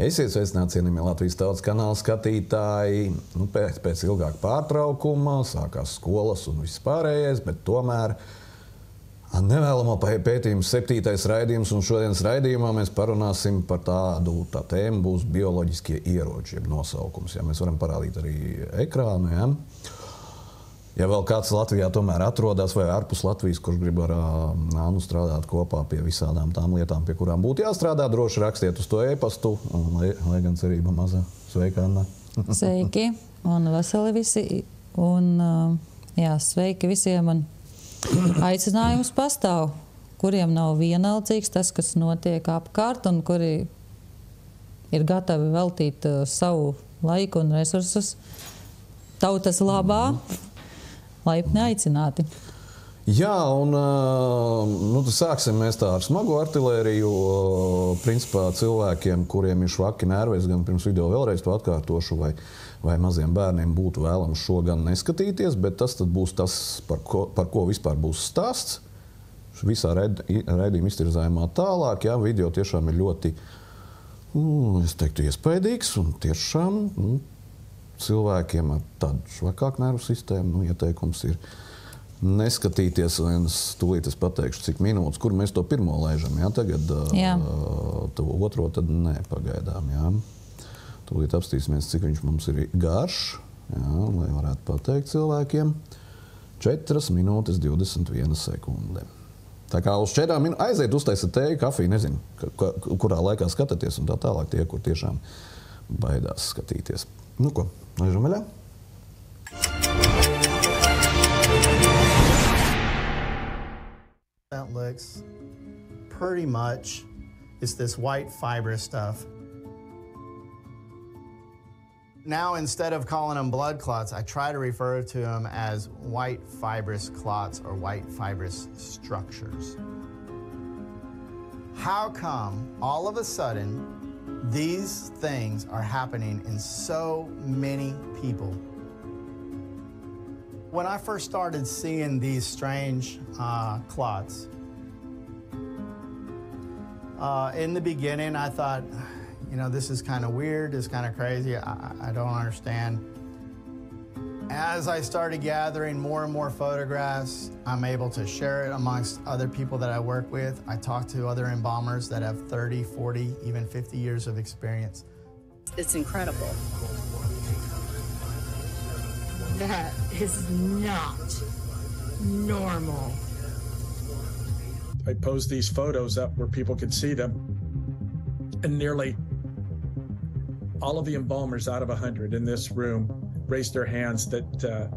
Esiet sveicināti, cienījamie Latvijas Tautas kanāla skatītāji. Pēc ilgāka pārtraukuma sākās skolas un viss pārējais, bet tomēr nevēlamo pētījumu 7. raidījums, un šodienas raidījumā mēs parunāsim par tā tēmu būs bioloģiskie ieroči, jeb nosaukums. Ja mēs varam parādīt arī ekrānu, ja? Ja vēl kāds Latvijā tomēr atrodas vai ārpus Latvijas, kurš grib ar Annu strādāt kopā pie visādām tām lietām, pie kurām būtu jāstrādā, droši rakstiet uz to e-pastu, lai gan cerība maza. Sveika, Anna! Sveiki un veseli visi. Un, jā, sveiki visiem. Un aicinājums pastāv, kuriem nav vienaldzīgs tas, kas notiek apkārt, un kuri ir gatavi veltīt savu laiku un resursus tautas labā. Laipni aicināti. Jā, un sāksim mēs tā ar smagu artilēriju. Principā cilvēkiem, kuriem ir švaki nervi, gan pirms video vēlreiz to atkārtošu, vai maziem bērniem būtu vēlams šo gan neskatīties, bet tas tad būs tas, par ko vispār būs stāsts. Visā raidījuma iztirzājumā tālāk, jā, video tiešām ir ļoti, es teiktu, iespaidīgs un tiešām, cilvēkiem ar tādu švakāku nervu sistēmu, ieteikums ir neskatīties, un tūlīt es pateikšu, cik minūtes, kur mēs to pirmo laižam, jā, tagad to otro tad nē, pagaidām, jā. Tūlīt apstīsimies, cik viņš mums ir garš, jā, lai varētu pateikt cilvēkiem. 4 minūtes 21 sekunde. Tā kā uz 4 minūtes aiziet, uztaisat tēju, kafiju, nezinu, kurā laikā skatāties, un tā tālāk tie, kur tiešām baidās skatīties. Nu ko, laižam vaļā? That looks pretty much, it's this white fibrous stuff. Now, instead of calling them blood clots, I try to refer to them as white fibrous clots or white fibrous structures. How come all of a sudden these things are happening in so many people? When I first started seeing these strange clots, in the beginning I thought, this is kind of weird, it's kind of crazy, I don't understand. As I started gathering more and more photographs, I'm able to share it amongst other people that I work with. I talk to other embalmers that have 30, 40, even 50 years of experience. It's incredible. That is not normal. I posed these photos up where people could see them, and nearly all of the embalmers out of 100 in this room raised their hands that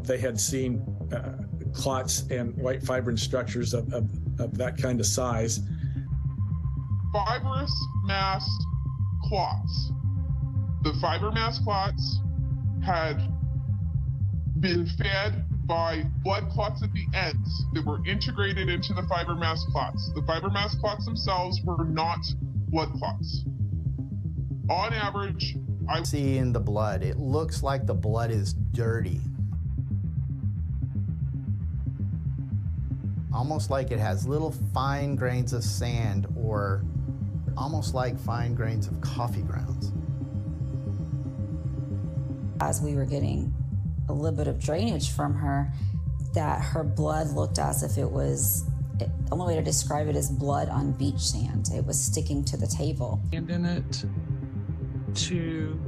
they had seen clots and white fibrin structures of that kind of size. Fibrous mass clots. The fiber mass clots had been fed by blood clots at the ends that were integrated into the fiber mass clots. The fiber mass clots themselves were not blood clots. On average, I see in the blood, it looks like the blood is dirty. Almost like it has little fine grains of sand, or almost like fine grains of coffee grounds. As we were getting a little bit of drainage from her, that her blood looked as if it was, the only way to describe it is blood on beach sand. It was sticking to the table. And in it to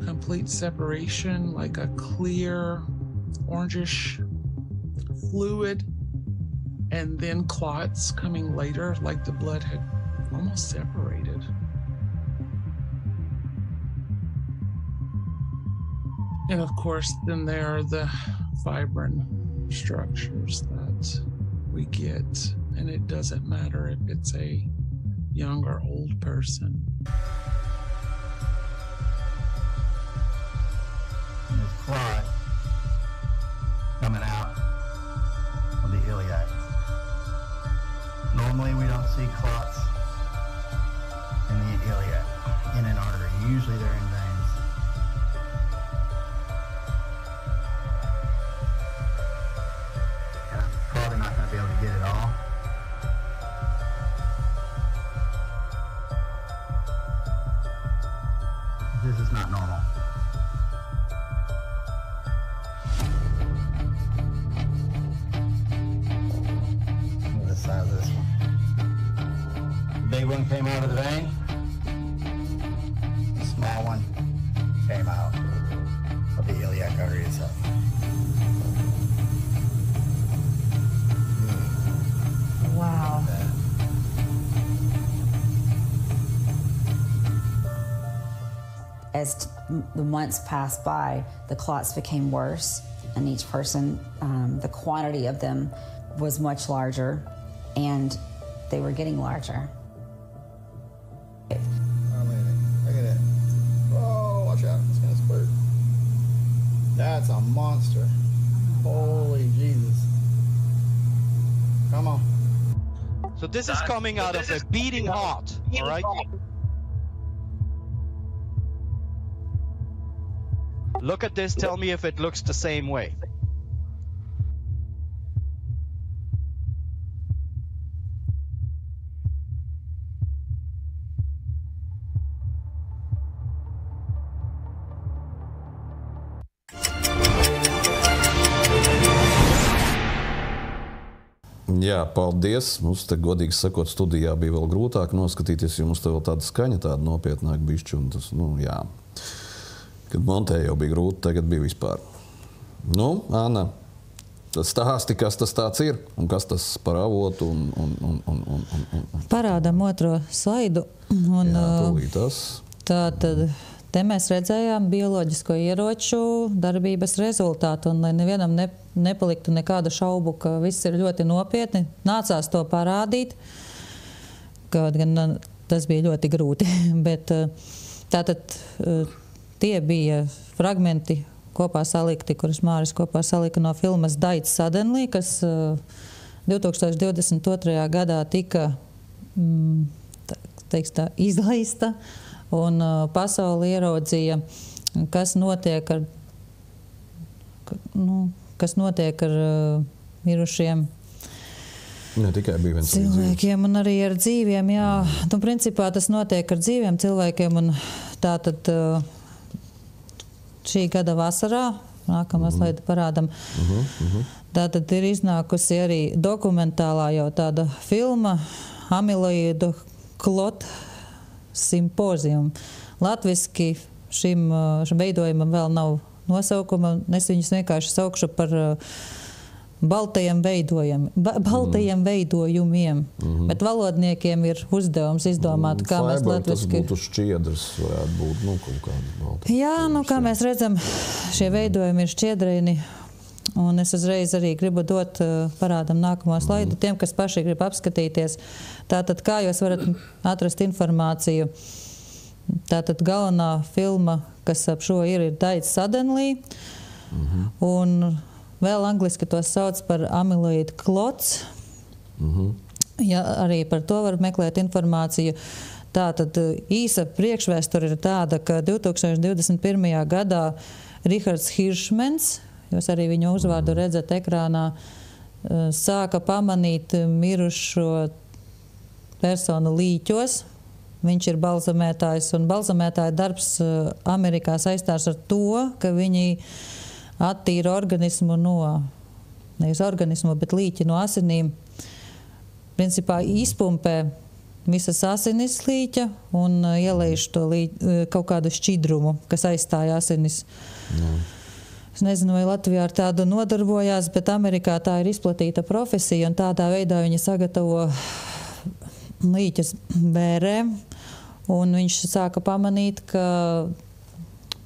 complete separation, like a clear orangish fluid, and then clots coming later, like the blood had almost separated. And of course, then there are the fibrin structures that we get, and it doesn't matter if it's a young or old person. And this clot coming out of the iliac. Normally we don't see clots in the iliac, in an artery. Usually they're in veins. And I'm probably not going to be able to get it all. This is not normal. Look at the size of this one. The big one came out of the vein. The small one came out of the iliac artery itself. Wow. As the months passed by, the clots became worse, and each person, the quantity of them was much larger, and they were getting larger. Look at it. Oh, watch out. It's going to squirt. That's a monster. Holy Jesus. Come on. So this is coming out of a beating heart, all right? Look at this, tell me if it looks the same way. Jā, paldies. Mums te, godīgi sakot, studijā bija vēl grūtāk noskatīties, jo mums te vēl tāda skaņa tāda nopietnāk bišķi. Un tas, jā. Kad montēja jau bija grūti, tagad bija vispār. Anna, tas stāsti, kas tas tāds ir un kas tas par avotu un... Parādam otro slaidu. Un, jā, tūlītās. Tātad te mēs redzējām bioloģisko ieroču darbības rezultātu, un lai nevienam nepaliktu nekādu šaubu, ka viss ir ļoti nopietni, nācās to parādīt, kaut gan tas bija ļoti grūti. Bet tātad tie bija fragmenti kopā salikti, kurus Māris kopā salika no filmas Died Suddenly, kas 2022. gadā tika izlaista. Un pasauli ieraudzīja, kas notiek ar mirušiem ne tikai bija viens cilvēkiem un arī ar dzīviem. Jā. Principā tas notiek ar dzīviem cilvēkiem. Un tātad šī gada vasarā, nākamā slaida parādam, tātad ir iznākusi arī dokumentālā jau tāda filma Amiloīdu klotu simpozijum. Latviski šim veidojumam vēl nav nosaukuma. Es viņus vienkārši saukšu par baltajiem veidojumiem. Bet valodniekiem ir uzdevums izdomāt, kā mēs latviski... Tas būtu šķiedrs, varētu būt, kaut kādas baltas. Jā, kā mēs redzam, šie veidojumi ir šķiedreini. Un es uzreiz arī gribu dot parādam nākamo slaidu tiem, kas paši grib apskatīties. Tātad, kā jūs varat atrast informāciju? Tātad galvenā filma, kas ap šo ir Died Suddenly. Un vēl angliski to sauc par Amyloid clots. Ja, arī par to var meklēt informāciju. Tātad īsa priekšvēsture ir tāda, ka 2021. gadā Rihards Hiršmans, jūs arī viņu uzvārdu redzat ekrānā, sāka pamanīt mirušo personu līķos. Viņš ir balzamētājs, un balzamētāja darbs Amerikā saistās ar to, ka viņi attīra organismu nevis organismu, bet līķi no asinīm. Principā izpumpē visas asinis līķa un ielaiž to kaut kādu šķidrumu, kas aizstāja asinis. Es nezinu, vai Latvijā ar tādu nodarbojās, bet Amerikā tā ir izplatīta profesija, un tādā veidā viņi sagatavo līķas bērēm, un viņš sāka pamanīt, ka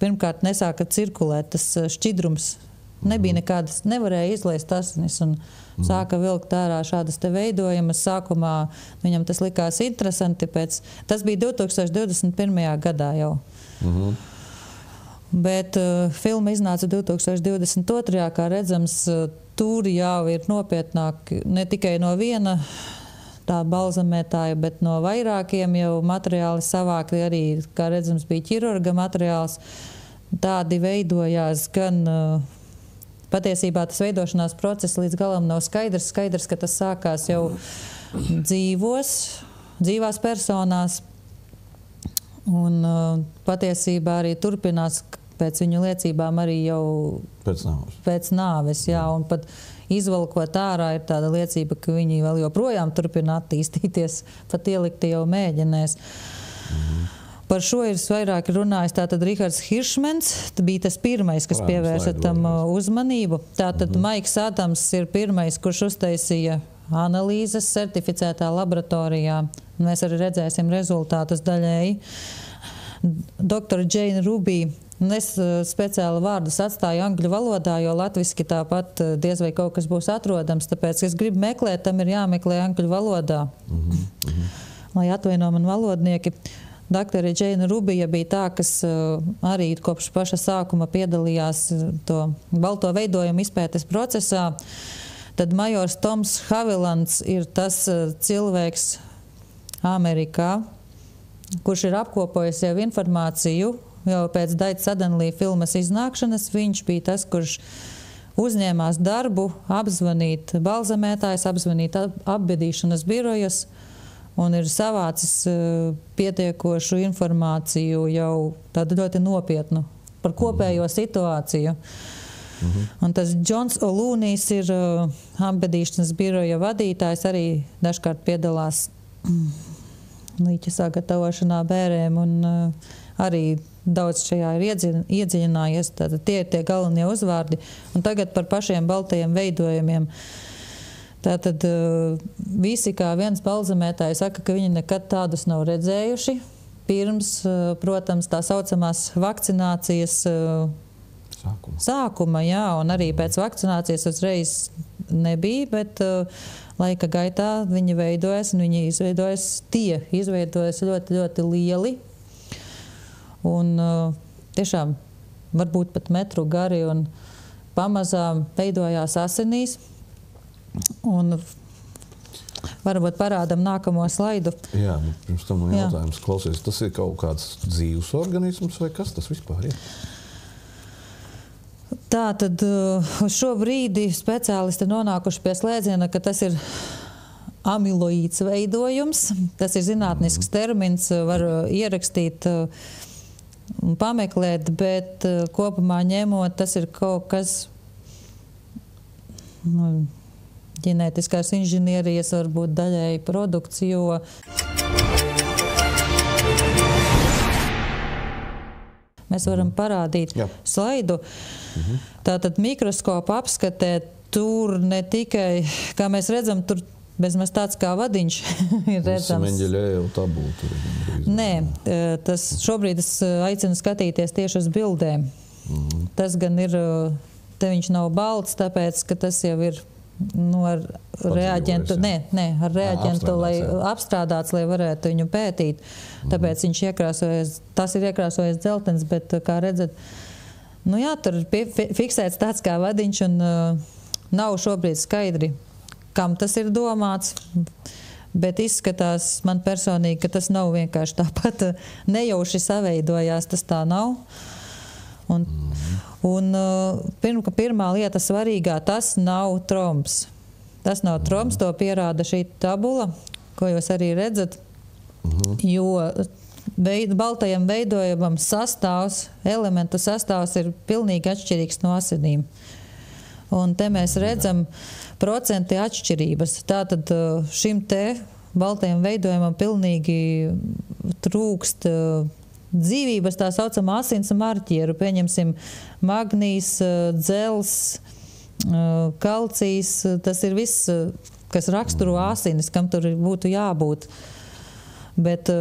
pirmkārt nesāka cirkulēt tas šķidrums. Nebija nekādas, nevarēja izlaist asinis, un sāka vilkt ārā šādas te veidojumas. Sākumā viņam tas likās interesanti, tas bija 2021. gadā jau. Bet filma iznāca 2022. Kā redzams, tur jau ir nopietnāk ne tikai no viena tā balzamētāja, bet no vairākiem jau materiāli savākti arī, kā redzams, bija ķirurga materiāls. Tādi veidojās gan, patiesībā tas veidošanās process līdz galam nav skaidrs. Skaidrs, ka tas sākās jau dzīvās personās. Un patiesībā arī turpinās pēc viņu liecībām arī jau pēc nāves, jā, un pat izvalkot ārā ir tāda liecība, ka viņi vēl joprojām turpina attīstīties, pat ielikti jau mēģinēs. Par šo ir vairāk runājis tātad Rihards Hiršmens, bija tas pirmais, kas pievērsa tam uzmanību. Tātad Maiks Adams ir pirmais, kurš uztaisīja analīzes certificētā laboratorijā. Mēs arī redzēsim rezultātus daļēji. Doktora Džeina Rubī, es speciāli vārdus atstāju angļu valodā, jo latviski tāpat diez vai kaut kas būs atrodams, tāpēc, es gribu meklēt, tam ir jāmeklē angļu valodā. Lai atvaino man valodnieki. Doktora Džeina Rubija bija tā, kas arī kopš paša sākuma piedalījās to balto veidojumu izpētes procesā. Tad majors Toms Havilands ir tas cilvēks Amerikā, kurš ir apkopojis jau informāciju jau pēc Daita Suddenly filmas iznākšanas. Viņš bija tas, kurš uzņēmās darbu apzvanīt balzamētājus, apzvanīt apbedīšanas birojus, un ir savācis pietiekošu informāciju jau tādu ļoti nopietnu par kopējo situāciju. Un tas Džons Olūnijs ir apbedīšanas biroja vadītājs, arī dažkārt piedalās līķa sagatavošanā bērēm, un arī daudz šajā ir iedziļinājies. Tātad tie ir tie galvenie uzvārdi. Un tagad par pašiem baltajiem veidojumiem. Tātad visi kā viens balzamētāji saka, ka viņi nekad tādus nav redzējuši. Pirms, protams, tā saucamās vakcinācijas sākuma, jā, un arī pēc vakcinācijas uzreiz nebija, bet laika gaitā viņi veidojas, un viņi izveidojas ļoti, ļoti lieli. Un tiešām varbūt pat metru gari, un pamazām veidojās asinīs. Un varbūt parādam nākamo slaidu. Jā, pirms tam jautājums klausies. Tas ir kaut kāds dzīvs organisms vai kas tas vispār ir? Tā tad uz šo brīdi speciālisti nonākuši pie slēdziena, ka tas ir amiloīds veidojums. Tas ir zinātnisks termins, var ierakstīt un pameklēt, bet kopumā ņemot, tas ir kaut kas ģenētiskās inženierijas varbūt daļēji produkts, jo mēs varam parādīt slaidu. Tātad mikroskopa apskatē tur ne tikai, kā mēs redzam, tur bezmaz tāds kā vadiņš ir redzams. Menģeļēju tabulu. Nē, tas šobrīd es aicinu skatīties tieši uz bildēm. Tas gan ir, te viņš nav balts, tāpēc, ka tas jau ir ar reaģentu, ar reaģentu, lai apstrādāts, lai varētu viņu pētīt. Tāpēc viņš iekrāsojas, tas ir iekrāsojas dzeltens, bet, kā redzat, tur ir fiksēts tāds kā vadiņš, un nav šobrīd skaidri, kam tas ir domāts, bet izskatās man personīgi, ka tas nav vienkārši tāpat nejauši saveidojās, tas tā nav. Un pirmā lieta svarīgā, tas nav trombs. Tas nav trombs, to pierāda šī tabula, ko jūs arī redzat, jo baltajam veidojumam sastāvs, elementu sastāvs ir pilnīgi atšķirīgs no asinīm. Un te mēs redzam procenti atšķirības. Tātad šim te baltajam veidojumam pilnīgi trūkst dzīvības, tā saucamā asins marķieru, pieņemsim magnijs, dzels, kalcijs, tas ir viss, kas raksturo asinis, kam tur būtu jābūt. Bet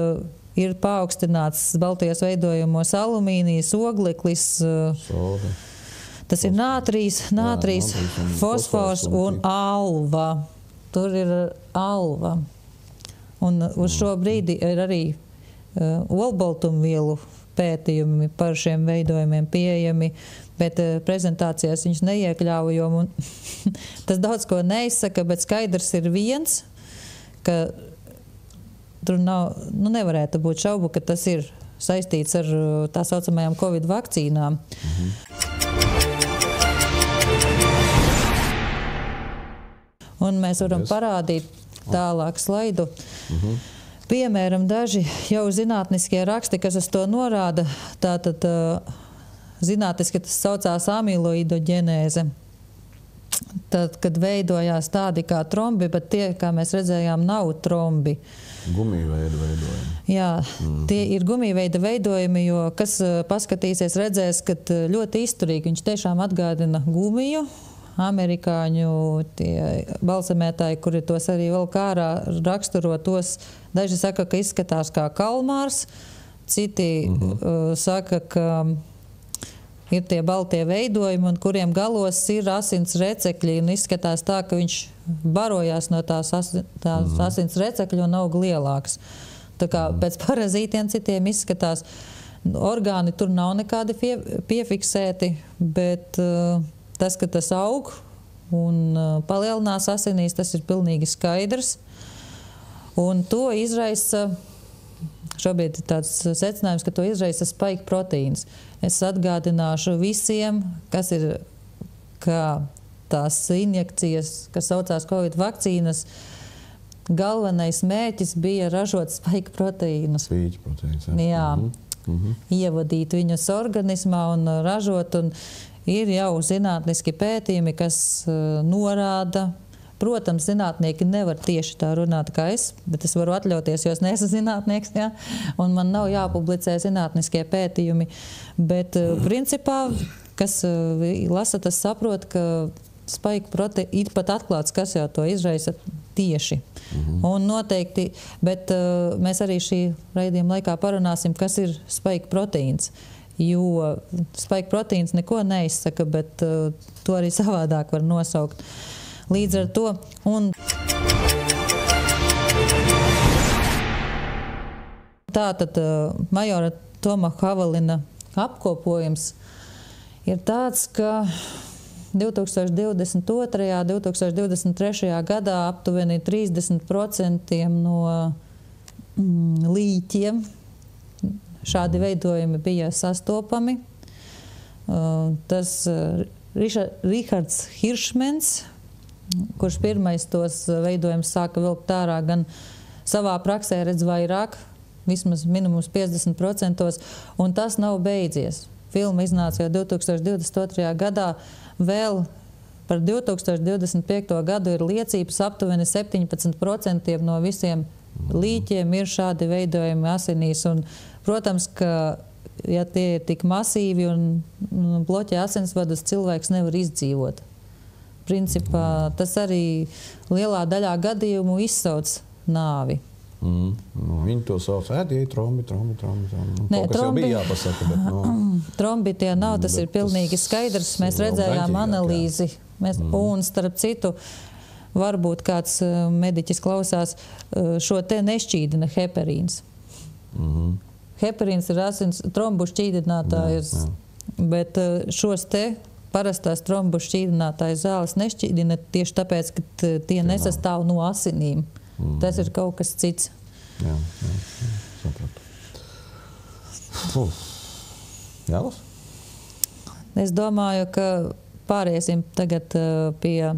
ir paaugstināts baltajos veidojumos alumīnijas, ogleklis, tas ir nātrijs, fosfors un alva. Tur ir alva. Un uz šo brīdi ir arī olbaltumvielu pētījumi par šiem veidojumiem pieejami, bet prezentācijās viņus neiekļāvu, jo tas daudz ko neizsaka, bet skaidrs ir viens, ka tur nevarētu būt šaubu, ka tas ir saistīts ar tā saucamajām Covid vakcīnām. Un mēs varam parādīt tālāk slaidu. Piemēram, daži jau zinātniskie raksti, kas uz to norāda, tātad zinātniski tas saucās amiloidoģenēze. Tad, kad veidojās tādi kā trombi, bet tie, kā mēs redzējām, nav trombi. Gumijveida veidojumi. Jā, tie ir gumijveida veidojumi, jo kas paskatīsies, redzēs, ka ļoti izturīgi. Viņš tiešām atgādina gumiju. Amerikāņu tie balsamētāji, kuri tos arī vēl kārā raksturo, tos daži saka, ka izskatās kā kalmārs, citi saka, ka ir tie baltie veidojumi, un kuriem galos ir asins recekļi, un izskatās tā, ka viņš barojās no tās asins recekļu un aug lielāks. Tā kā pēc parazītiem citiem izskatās, orgāni tur nav nekādi piefiksēti, bet tas, ka tas aug un palielinās asinīs, tas ir pilnīgi skaidrs. Un to izraisa, šobrīd ir tāds secinājums, ka to izraisa spike proteīns. Es atgādināšu visiem, kas ir kā tās injekcijas, kas saucās Covid vakcīnas, galvenais mērķis bija ražot spike proteīnus. Spike proteīns, jā. Ievadīt viņus organismā un ražot, un ir jau zinātniski pētījumi, kas norāda. Protams, zinātnieki nevar tieši tā runāt kā es, bet es varu atļauties, jo es neesmu zinātnieks, ja? Un man nav jāpublicē zinātniskie pētījumi. Bet principā, kas lasa, tas saprot, ka spike proteīns ir pat atklāts, kas jau to izraisa tieši. Un noteikti, bet mēs arī šī raidījuma laikā parunāsim, kas ir spike proteīns. Jo spike proteīns neko neizsaka, bet to arī savādāk var nosaukt. Līdz ar to, un tātad majora Toma Havalina apkopojums ir tāds, ka 2022. 2023. gadā aptuveni 30% no līķiem šādi veidojumi bija sastopami. Tas Rihards Hiršmens, kurš pirmais tos veidojumus sāka vilkt ārā, gan savā praksē redz vairāk, vismaz minimums 50%, un tas nav beidzies. Filma iznāca jau 2022. gadā, vēl par 2025. gadu ir liecības aptuveni 17% no visiem līķiem ir šādi veidojumi asinīs. Un, protams, ka ja tie ir tik masīvi un bloķē asinsvadus, cilvēks nevar izdzīvot. Principā tas arī lielā daļā gadījumu izsauc nāvi. Viņi to sauc trombi. Nē, kas jau bija jāpasaka, bet trombi tie nav, tas ir pilnīgi skaidrs. Mēs redzējām analīzi. Un starp citu, varbūt kāds mediķis klausās, šo te nešķīdina heparīns. Heparīns ir asins trombu šķīdinātājs, bet šos te parastās trombu šķīdinātājas zāles nešķīdina tieši tāpēc, ka tie nesastāv no asinīm. Tas ir kaut kas cits. Jā, sapratu. Jālas? Es domāju, ka pāriesim tagad pie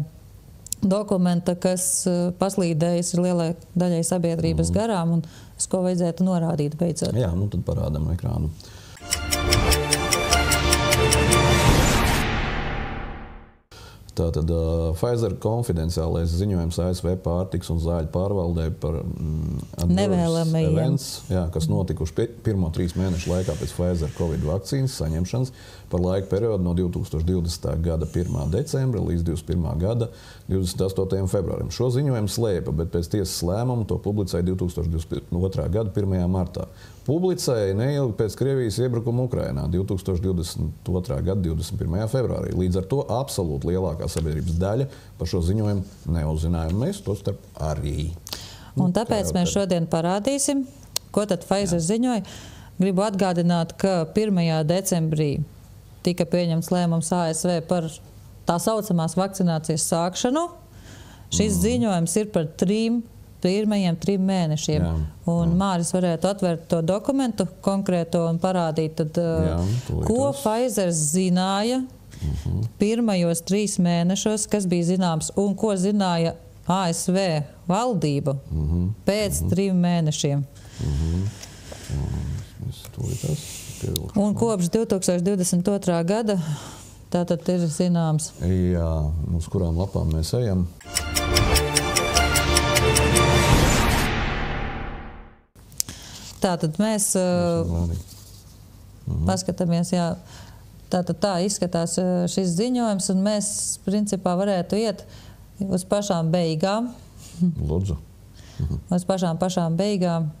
dokumenta, kas paslīdējis lielai daļai sabiedrības garām un uz ko vajadzētu norādīt beidzot. Jā, nu tad parādam ekrānu. Tātad Pfizer konfidenciālais ziņojums ASV pārtiks un zāļu pārvaldē par events, kas notikuši pirmo 3 mēnešu laikā pēc Pfizer Covid vakcīnas saņemšanas par laika periodu no 2020. gada 1. decembra līdz 2021. gada 28. februārim. Šo ziņojumu slēpa, bet pēc tiesas lēmumu to publicēja 2022. gada 1. martā. Publicēja neilgi pēc Krievijas iebrukuma Ukrainā 2022. gada 21. februārī. Līdz ar to absolūti lielākā sabiedrības daļa par šo ziņojumu neuzzināja. Mēs to starp arī. Un tāpēc mēs šodien parādīsim, ko tad Pfizer ziņoja. Gribu atgādināt, ka 1. decembrī tika pieņemts lēmums ASV par tā saucamās vakcinācijas sākšanu. Šis ziņojums ir par pirmajiem 3 mēnešiem. Māris varētu atvērt to dokumentu konkrēto un parādīt, tad, ko Pfizer zināja pirmajos 3 mēnešos, kas bija zināms un ko zināja ASV valdība pēc 3 mēnešiem. Un kopš 2022. gada tātad ir zināms. Jā, uz kurām lapām mēs ejam. Tātad mēs paskatāmies, jā, tātad tā izskatās šis ziņojums, un mēs principā varētu iet uz pašām beigām. Lūdzu. Uz pašām beigām.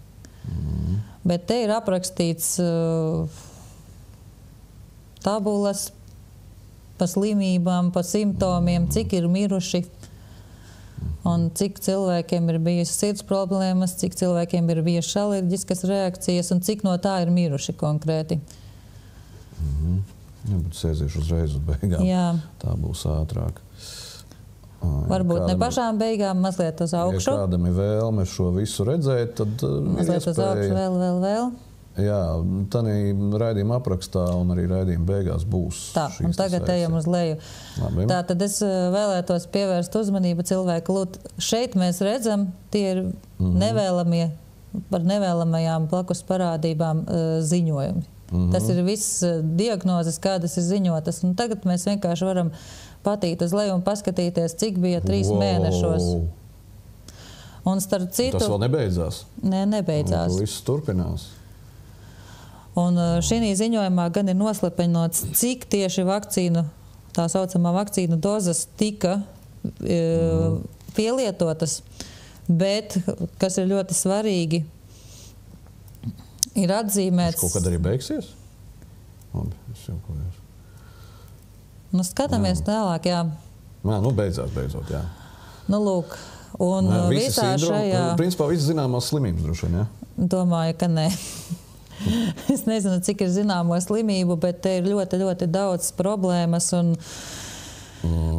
Bet te ir aprakstīts tabulas pa slimībām, pa simptomiem, cik ir miruši un cik cilvēkiem ir bijusi sirds problēmas, cik cilvēkiem ir bijušas alerģiskas reakcijas un cik no tā ir miruši konkrēti. Jā, bet sēzīšu uzreiz uz beigām. Jā. Tā būs ātrāk. Varbūt ne pašām beigām, mazliet uz augšu. Ja kādam ir vēlme šo visu redzēt, tad mazliet uz augšu, vēl. Jā, tādā raidījuma aprakstā un arī raidījuma beigās būs. Tā, un tagad ejam uz leju. Labi. Tā, tad es vēlētos pievērst uzmanību cilvēku lūt. Šeit mēs redzam, tie ir nevēlamie, par nevēlamajām blakus parādībām ziņojumi. Tas ir viss diagnozes, kādas ir ziņotas. Un tagad mēs vienkārši varam patīt uz leju un paskatīties, cik bija 3 mēnešos. Un starp citu... Tas vēl nebeidzās? Nē, nebeidzās. Un viss turpinās. Un šī ziņojumā gan ir noslepeņots, cik tieši vakcīnu, tā saucamā vakcīnu dozes tika pielietotas, bet, kas ir ļoti svarīgi, ir atzīmēts... Tas kaut kad arī beigsies? Labi, es jau kojos. Nu, skatāmies tālāk, jā. Nā, nu beidzot, jā. Nu, lūk, un visā šajā... Principā visi zināmās slimības droši vien, jā? Domāju, ka nē. Es nezinu, cik ir zināmo slimību, bet te ir ļoti, ļoti daudz problēmas, un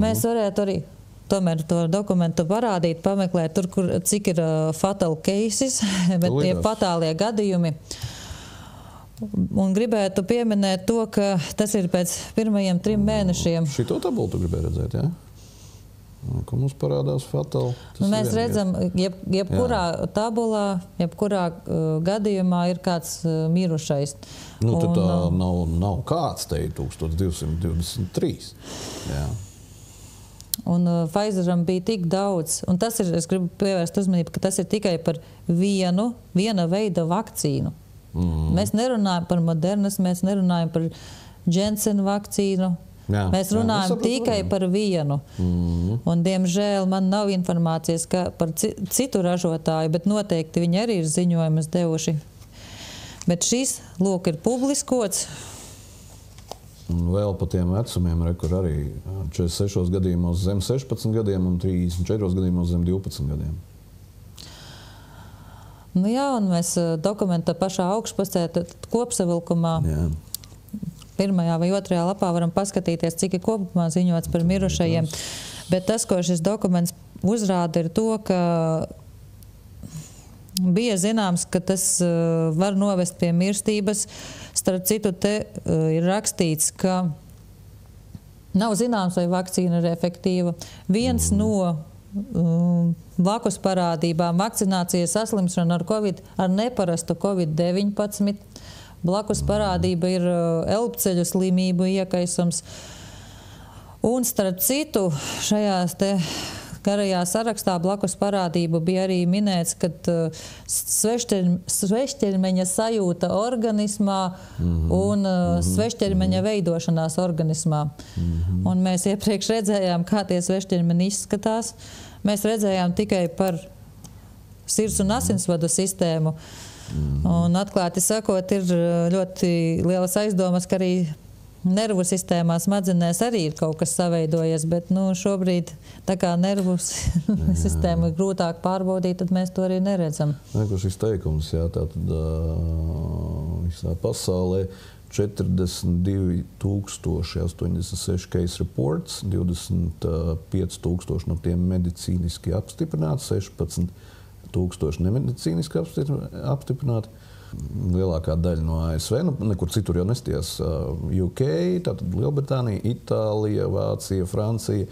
mēs varētu arī tomēr to dokumentu parādīt, pameklēt tur, cik ir fatal cases, bet tie fatālie gadījumi. Un gribētu pieminēt to, ka tas ir pēc pirmajiem 3 mēnešiem. Šito tabulu tu gribēji redzēt, jā? Ka mums parādās fatal. Mēs redzam, jebkurā tabulā, jebkurā gadījumā ir kāds mirušais. Nu, tad tā nav kāds te 1223. Jā. Un Pfizeram bija tik daudz, un tas ir, es gribu pievērst uzmanību, ka tas ir tikai par viena veida vakcīnu. Mēs nerunājam par Modernas, mēs nerunājam par Janssen vakcīnu. Jā, mēs runājam tikai par vienu. Un, diemžēl, man nav informācijas par citu ražotāju, bet noteikti viņi arī ir ziņojumus devuši. Bet šis, lūk, ir publiskots. Un vēl pa tiem vecumiem, kur arī 46 gadījumos zem 16 gadiem un 34 gadījumos zem 12 gadiem. Nu jā, un mēs dokumenta pašā augšpusē kopsavilkumā pirmajā vai otrajā lapā varam paskatīties, cik ir kopumā ziņots par mirušajiem. Bet tas, ko šis dokuments uzrāda, ir to, ka bija zināms, ka tas var novest pie mirstības. Starp citu, te ir rakstīts, ka nav zināms, vai vakcīna ir efektīva. Viens no blakus parādībām vakcinācija saslimšana ar neparastu COVID-19. Blakus parādība ir elpceļu slimību iekaisums. Un starp citu, šajās te garajā sarakstā blakus parādību bija arī minēts, ka svešķermeņa sajūta organismā un svešķermeņa veidošanās organismā. Un mēs iepriekš redzējām, kā tie svešķermeni izskatās. Mēs redzējām tikai par sirds un asinsvadu sistēmu. Un atklāti sakot, ir ļoti lielas aizdomas, ka arī nervu sistēmā smadzenēs arī ir kaut kas saveidojies, bet šobrīd, tā kā nervu sistēmu ir grūtāk pārbaudīt, tad mēs to arī neredzam. Šis teikums, jā, tātad visā pasaulē 42,086 case reports, 25,000 no tiem medicīniski apstiprināti, 16,000 nemedicīniski apstiprināti. Lielākā daļa no ASV, nekur citur jau nestījās UK, tātad Lielbritānija, Itālija, Vācija, Francija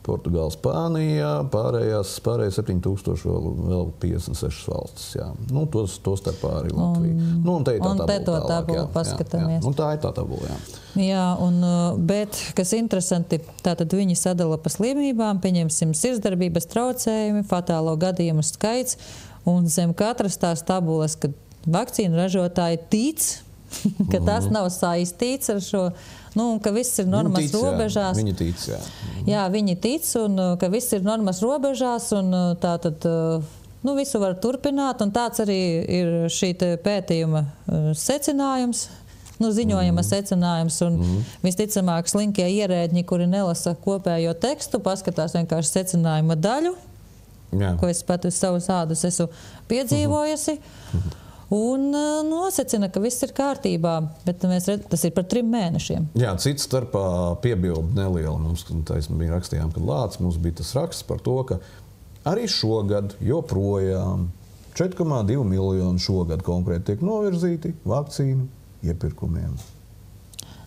Portugāla, Spānija, pārējās 7000 vēl 56 valstis. Jā. Nu, to starpā arī Latvija. Un te ir tā tabula paskatāmies. Un tā ir tā tabula, jā. Jā, bet, kas interesanti, tātad viņi sadala pa slimībām, pieņemsim sirdsdarbības traucējumi, fatālo gadījumu skaits, un zem katras tās tabulas, kad vakcīnu ražotāji tic, ka tas nav saistīts ar šo, ka viss ir normas robežās. Viņi tic, jā. Jā, viņi tic, un ka viss ir normas robežās, un tātad, visu var turpināt, un tāds arī ir šī pētījuma secinājums, ziņojuma secinājums, un visticamāk slinkie ierēdņi, kuri nelasa kopējo tekstu, paskatās vienkārši secinājuma daļu, ko es pat uz savus ādus esmu piedzīvojusi, un nosacina, ka viss ir kārtībā, bet tas ir par 3 mēnešiem. Jā, cits starpā piebilda neliela. Mums bija rakstījām, kad Lācis mums bija tas raksts par to, ka arī šogad joprojām 4,2 miljoni šogad konkrēti tiek novirzīti vakcīnu iepirkumiem.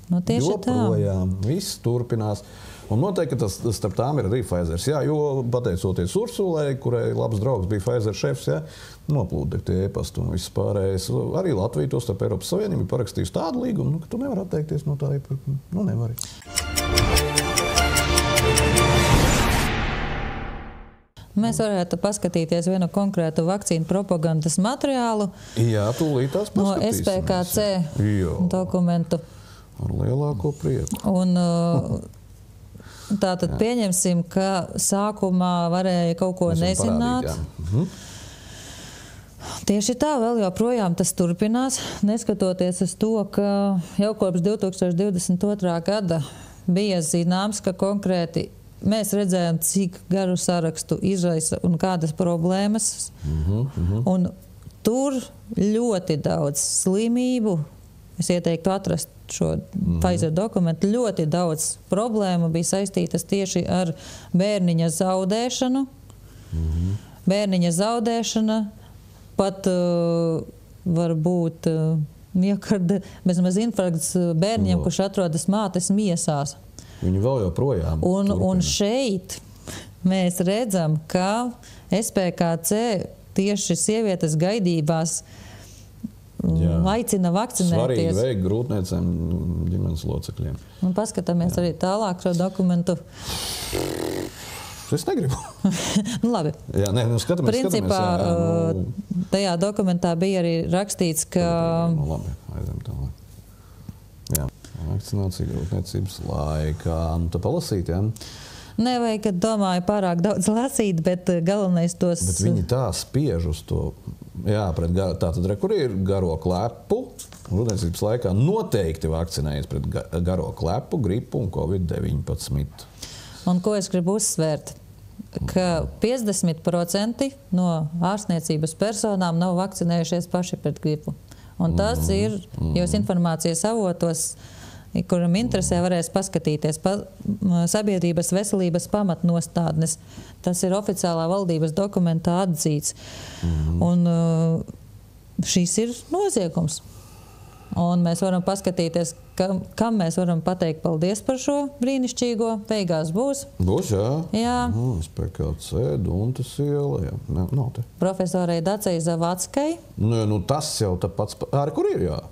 Tieši joprojām viss turpinās. Un noteikti, ka tas starp tām ir arī Pfizers. Jā, jo pateicoties Ursulai, kurai labs draugs bija Pfizer šefs, jā, noplūda tie e-pasti un viss pārējais. Arī Latvija to starp Eiropas Savienību parakstījusi tādu līgumu, ka tu nevar atteikties no tā iepirkuma. Nevari. Mēs varētu paskatīties vienu konkrētu vakcīnu propagandas materiālu. Jā, tūlīt tās paskatīsimies. No SPKC dokumentu. Ar lielāko prieku. Un tātad pieņemsim, ka sākumā varēja kaut ko nezināt. Tieši tā, vēl joprojām tas turpinās, neskatoties uz to, ka jau kopš 2022. gada bija zināms, ka konkrēti mēs redzējām, cik garu sarakstu izraisa un kādas problēmas. Un tur ļoti daudz slimību, es ieteiktu atrast šo Pfizer dokumentu, ļoti daudz problēmu bija saistītas tieši ar bērniņa zaudēšanu. Bērniņa zaudēšana, pat varbūt miokarda bezmaz infarkts bērniņam, kurš atrodas mātes miesās. Viņi vēl joprojām un šeit mēs redzam, ka SPKC tieši sievietes gaidībās aicina vakcinēties. Svarīgi veikt grūtniecēm ģimenes locekļiem. Un paskatāmies arī tālāk šo dokumentu. Es negribu. Labi. Jā, skatāmies. Principā, tajā dokumentā bija arī rakstīts, ka... Labi, aizem tālāk. Jā, vakcinācija grūtniecības laikā. Tu palasīt, jā? Nevajag, kad domāju pārāk daudz lasīt, bet galvenais tos... Bet viņi tā spiež uz to... Jā, tātad, kur ir garo klepu, grūtniecības laikā noteikti vakcinējies pret garo klepu, gripu un Covid-19. Un ko es gribu uzsvērt? Ka 50% no ārstniecības personām nav vakcinējušies paši pret gripu. Un tas ir, jūs informācijas avotos, kuram interesē, varēs paskatīties sabiedrības veselības pamatnostādnes. Tas ir oficiālā valdības dokumentā atzīts. Un šīs ir noziegums. Un mēs varam paskatīties, kam mēs varam pateikt paldies par šo brīnišķīgo. Beigās būs. Būs, jā. Jā. SPKC, Duntas iela, jā. Nav te. Profesorai Dacei Zavackai. Tas jau tāpats, arī kur ir, jā.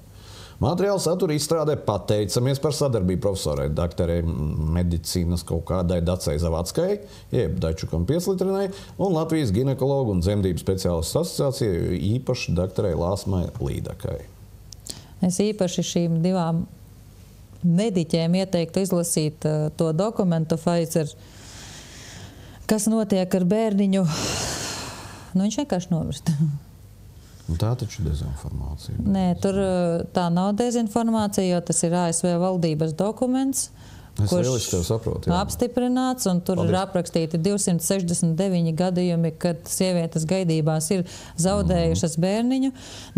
Materiāla satura izstrādē pateicamies par sadarbību profesorai doktorei medicīnas kaut kādai Dacei Zavackai, jeb Dačukam Pieslitrinai, un Latvijas ginekologu un dzemdību speciālistu asociācijai īpaši doktorei Lāsmai Līdakai. Es īpaši šīm 2 mediķiem ieteiktu izlasīt to dokumentu Pfizer, kas notiek ar bērniņu. Viņš vienkārši nomirst. Tā taču ir dezinformācija. Nē, tur tā nav dezinformācija, jo tas ir ASV valdības dokuments, kurš apstiprināts, un tur ir aprakstīti 269 gadījumi, kad sievietes gaidībās ir zaudējušas bērniņu.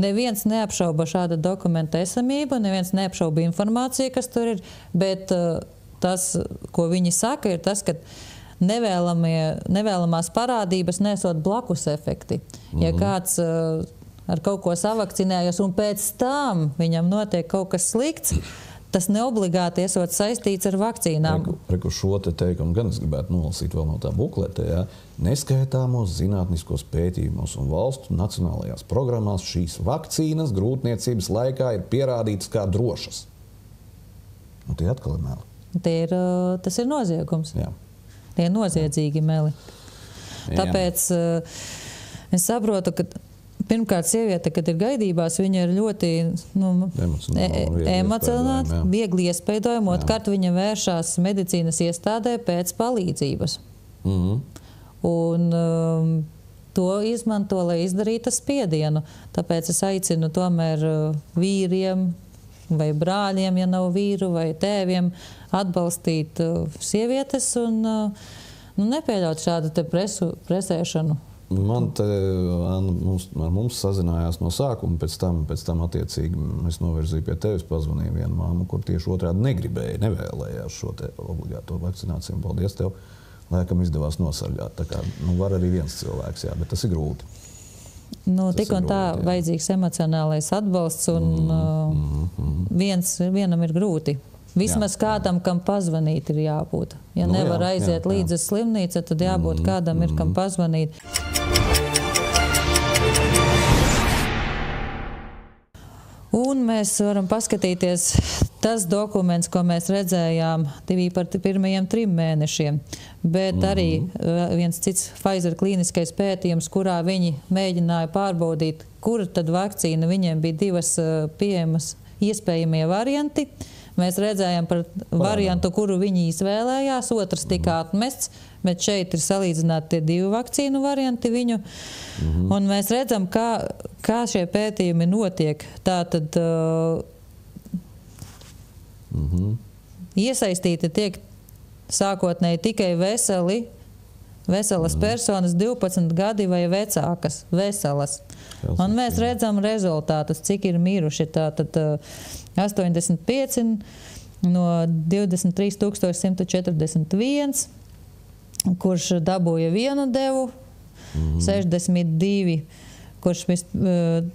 Neviens neapšauba šāda dokumenta esamību, neviens neapšauba informāciju, kas tur ir, bet tas, ko viņi saka, ir tas, ka nevēlamās parādības nesot blakus efekti. Ja kāds ar kaut ko savakcinējas un pēc tam viņam notiek kaut kas slikts, tas neobligāti esot saistīts ar vakcīnām. Reku šo te teikumu gan es gribētu nolasīt vēl no tā bukletē, ja? Neskaitāmos zinātniskos pētījumos un valstu nacionālajās programmās šīs vakcīnas grūtniecības laikā ir pierādītas kā drošas. Un tie atkal ir meli. Tas ir noziegums. Jā. Tie ir noziedzīgi meli. Tāpēc es saprotu, ka pirmkārt sieviete, kad ir gaidībās, viņa ir ļoti emocionāli, viegli iespaidojama. Otrkārt, viņa vēršās medicīnas iestādē pēc palīdzības. Un to izmanto, lai izdarītu spiedienu. Tāpēc es aicinu tomēr vīriem vai brāļiem, ja nav vīru, vai tēviem, atbalstīt sievietes un nepieļaut šādu te presēšanu. Man te ar mums sazinājās no sākuma, pēc tam attiecīgi es novirzīju pie tevis, pazvanīju vienu māmu, kur tieši otrādi negribēja, nevēlējās šo te obligāto vakcināciju. Paldies tev, laikam izdevās nosargāt. Tā kā, var arī viens cilvēks, jā, bet tas ir grūti. Tik un tā vajadzīgs emocionālais atbalsts un vienam ir grūti. Vismaz kādam, kam pazvanīt, ir jābūt. Ja nevar aiziet līdz slimnīca, tad jābūt kādam ir, kam pazvanīt. Un mēs varam paskatīties tas dokuments, ko mēs redzējām par pirmajiem 3 mēnešiem. Bet arī viens cits Pfizer klīniskais pētījums, kurā viņi mēģināja pārbaudīt, kura tad vakcīna viņiem bija 2 pieejamas iespējamie varianti. Mēs redzējām par variantu, kuru viņi izvēlējās, otrs tika atmests, bet šeit ir salīdzināti tie 2 vakcīnu varianti viņu. Un mēs redzam, kā šie pētījumi notiek. Tātad iesaistīti tiek sākotnēji tikai veselas personas, 12 gadi vai vecākas, veselas. Un mēs redzam rezultātus, cik ir miruši. Tātad 85 no 23 141, kurš dabūja 1 devu, 62, kurš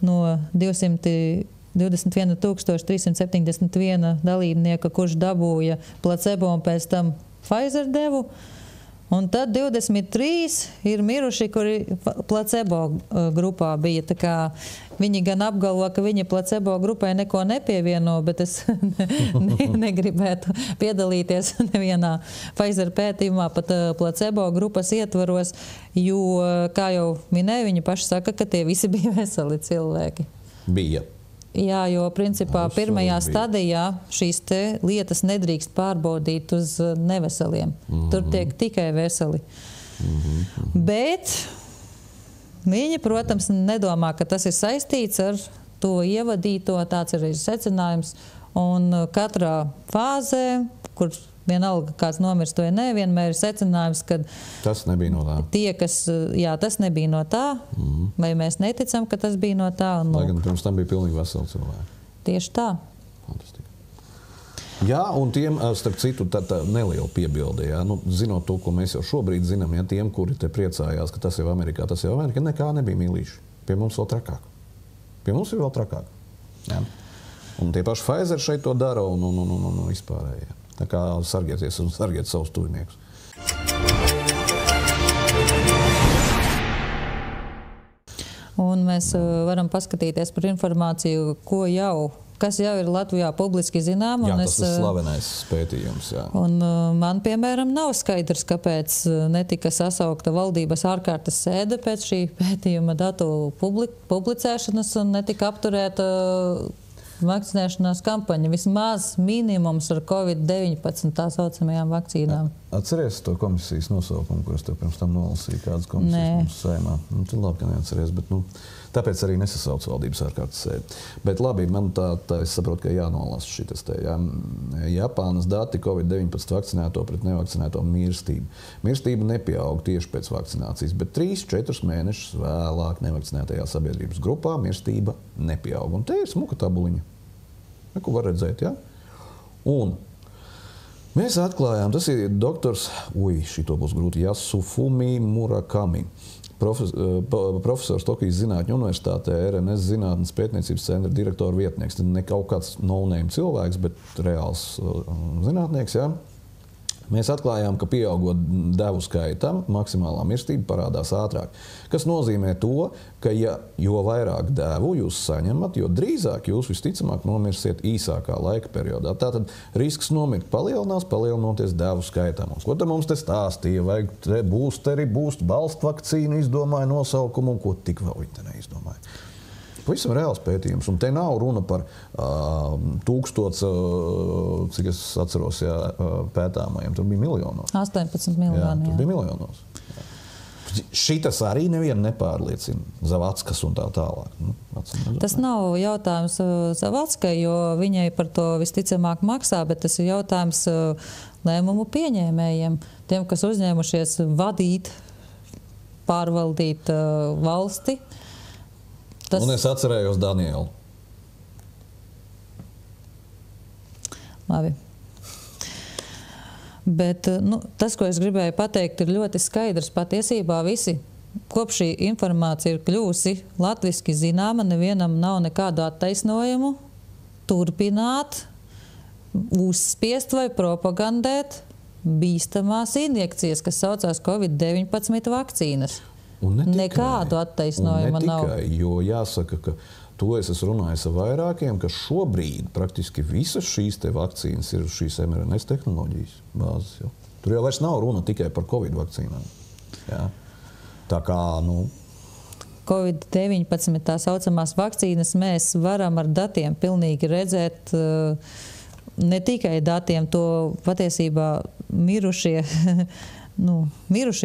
no 221 371 dalībnieka, kurš dabūja placebo un pēc tam Pfizer devu. Un tad 23 ir miruši, kuri placebo grupā bija. Tā kā viņi gan apgalvo, ka viņi placebo grupai neko nepievieno, bet es negribētu piedalīties nevienā Pfizer pētījumā pat placebo grupas ietvaros, jo, kā jau minēju, viņi paši saka, ka tie visi bija veseli cilvēki. Bija. Jā, jo principā pirmajā stadijā šīs te lietas nedrīkst pārbaudīt uz neveseliem. Tur tiek tikai veseli. Bet viņi, protams, nedomā, ka tas ir saistīts ar to ievadīto, tāds ir secinājums. Un katrā fāzē, kur vienalga kāds nomirst vai ne, vienmēr ir secinājums, ka tas nebija no tā. Tas nebija no tā, vai mēs neticam, ka tas bija no tā. Lai gan pirms tam bija pilnīgi veseli cilvēki. Tieši tā. Fantastika. Jā, un tiem, starp citu, tā neliela piebilde, jā, zinot to, ko mēs jau šobrīd zinām, ja tiem, kuri te priecājās, ka tas jau Amerikā, nekā nebija mīlīši. Pie mums vēl trakāk. Pie mums ir vēl trakāk. Jā. Un tie paši Pfizer šeit to dara un vispārējie. Tā kā sargieties un sargiet savus tuviniekus. Un mēs varam paskatīties par informāciju, kas jau ir Latvijā publiski zinām. Jā, tas ir slavenais pētījums. Jā. Un man, piemēram, nav skaidrs, kāpēc netika sasaukta valdības ārkārtas sēde pēc šī pētījuma datu publicēšanas un netika apturēta vakcinēšanās kampaņa. Vismaz minimums ar COVID-19 tā saucamajām vakcīnām. Atceries to komisijas nosaukumu, ko es tev pirms tam nolasīju, kādas komisijas mums saimā? Tad labi, ka neatceries, bet tāpēc arī nesasauc valdības ārkārtas sēdi. Bet labi, man tā es saprotu, ka jānolasa šitas te. Japānas dati COVID-19 vakcinēto pret nevakcinēto mirstību. Mirstība nepieaug tieši pēc vakcinācijas, bet 3-4 mēnešus vēlāk nevakcinētajā sabiedrības grupā mirstība nepieaug. Un te ir smuka tabuliņa. Ko var redzēt, jā? Un mēs atklājām, tas ir doktors, šito būs grūti, Yasufumi Murakami, profesors Tokijas Zinātņu universitātē, RNS Zinātnes pētniecības centra direktora vietnieks. Tad ne kaut kāds no-name cilvēks, bet reāls zinātnieks, jā. Mēs atklājām, ka pieaugot devu skaitam, maksimālā mirstība parādās ātrāk. Kas nozīmē to, ka jo vairāk devu jūs saņemat, jo drīzāk jūs visticamāk nomirsiet īsākā laika periodā. Tātad risks nomirt palielinoties devu skaitam. Ko te mums te stāstīja? Vajag boosteri, balstu vakcīnu izdomāja nosaukumu, un ko tik vēl viņi te neizdomāja. Pavisam reāls pētījums, un te nav runa par 1000, cik es atceros, pētāmajiem. Tur bija miljonos. 18 miljoni. Jā, tur bija miljonos. Šitas arī nevienu nepārliecina. Zavackas un tā tālāk. Tas nav jautājums Zavackai, jo viņai par to visticamāk maksā, bet tas ir jautājums lēmumu pieņēmējiem. Tiem, kas uzņēmušies vadīt, pārvaldīt valsti. Un es atcerējos Danielu. Labi. Bet tas, ko es gribēju pateikt, ir ļoti skaidrs. Patiesībā visi, kopš šī informācija ir kļūsi latviski zināma, nevienam nav nekādu attaisnojumu turpināt, uzspiest vai propagandēt bīstamās injekcijas, kas saucās COVID-19 vakcīnas. Nekādu attaisnojumu nav. Ne tikai, jo jāsaka, ka to es esmu runājis ar vairākiem, ka šobrīd praktiski visas šīs te vakcīnas ir šīs mRNS tehnoloģijas bāzes. Jau. Tur jau vairs nav runa tikai par Covid vakcīnām. Jā. Tā kā, Covid-19 tā saucamās vakcīnas mēs varam ar datiem pilnīgi redzēt, ne tikai datiem, to patiesībā mirušie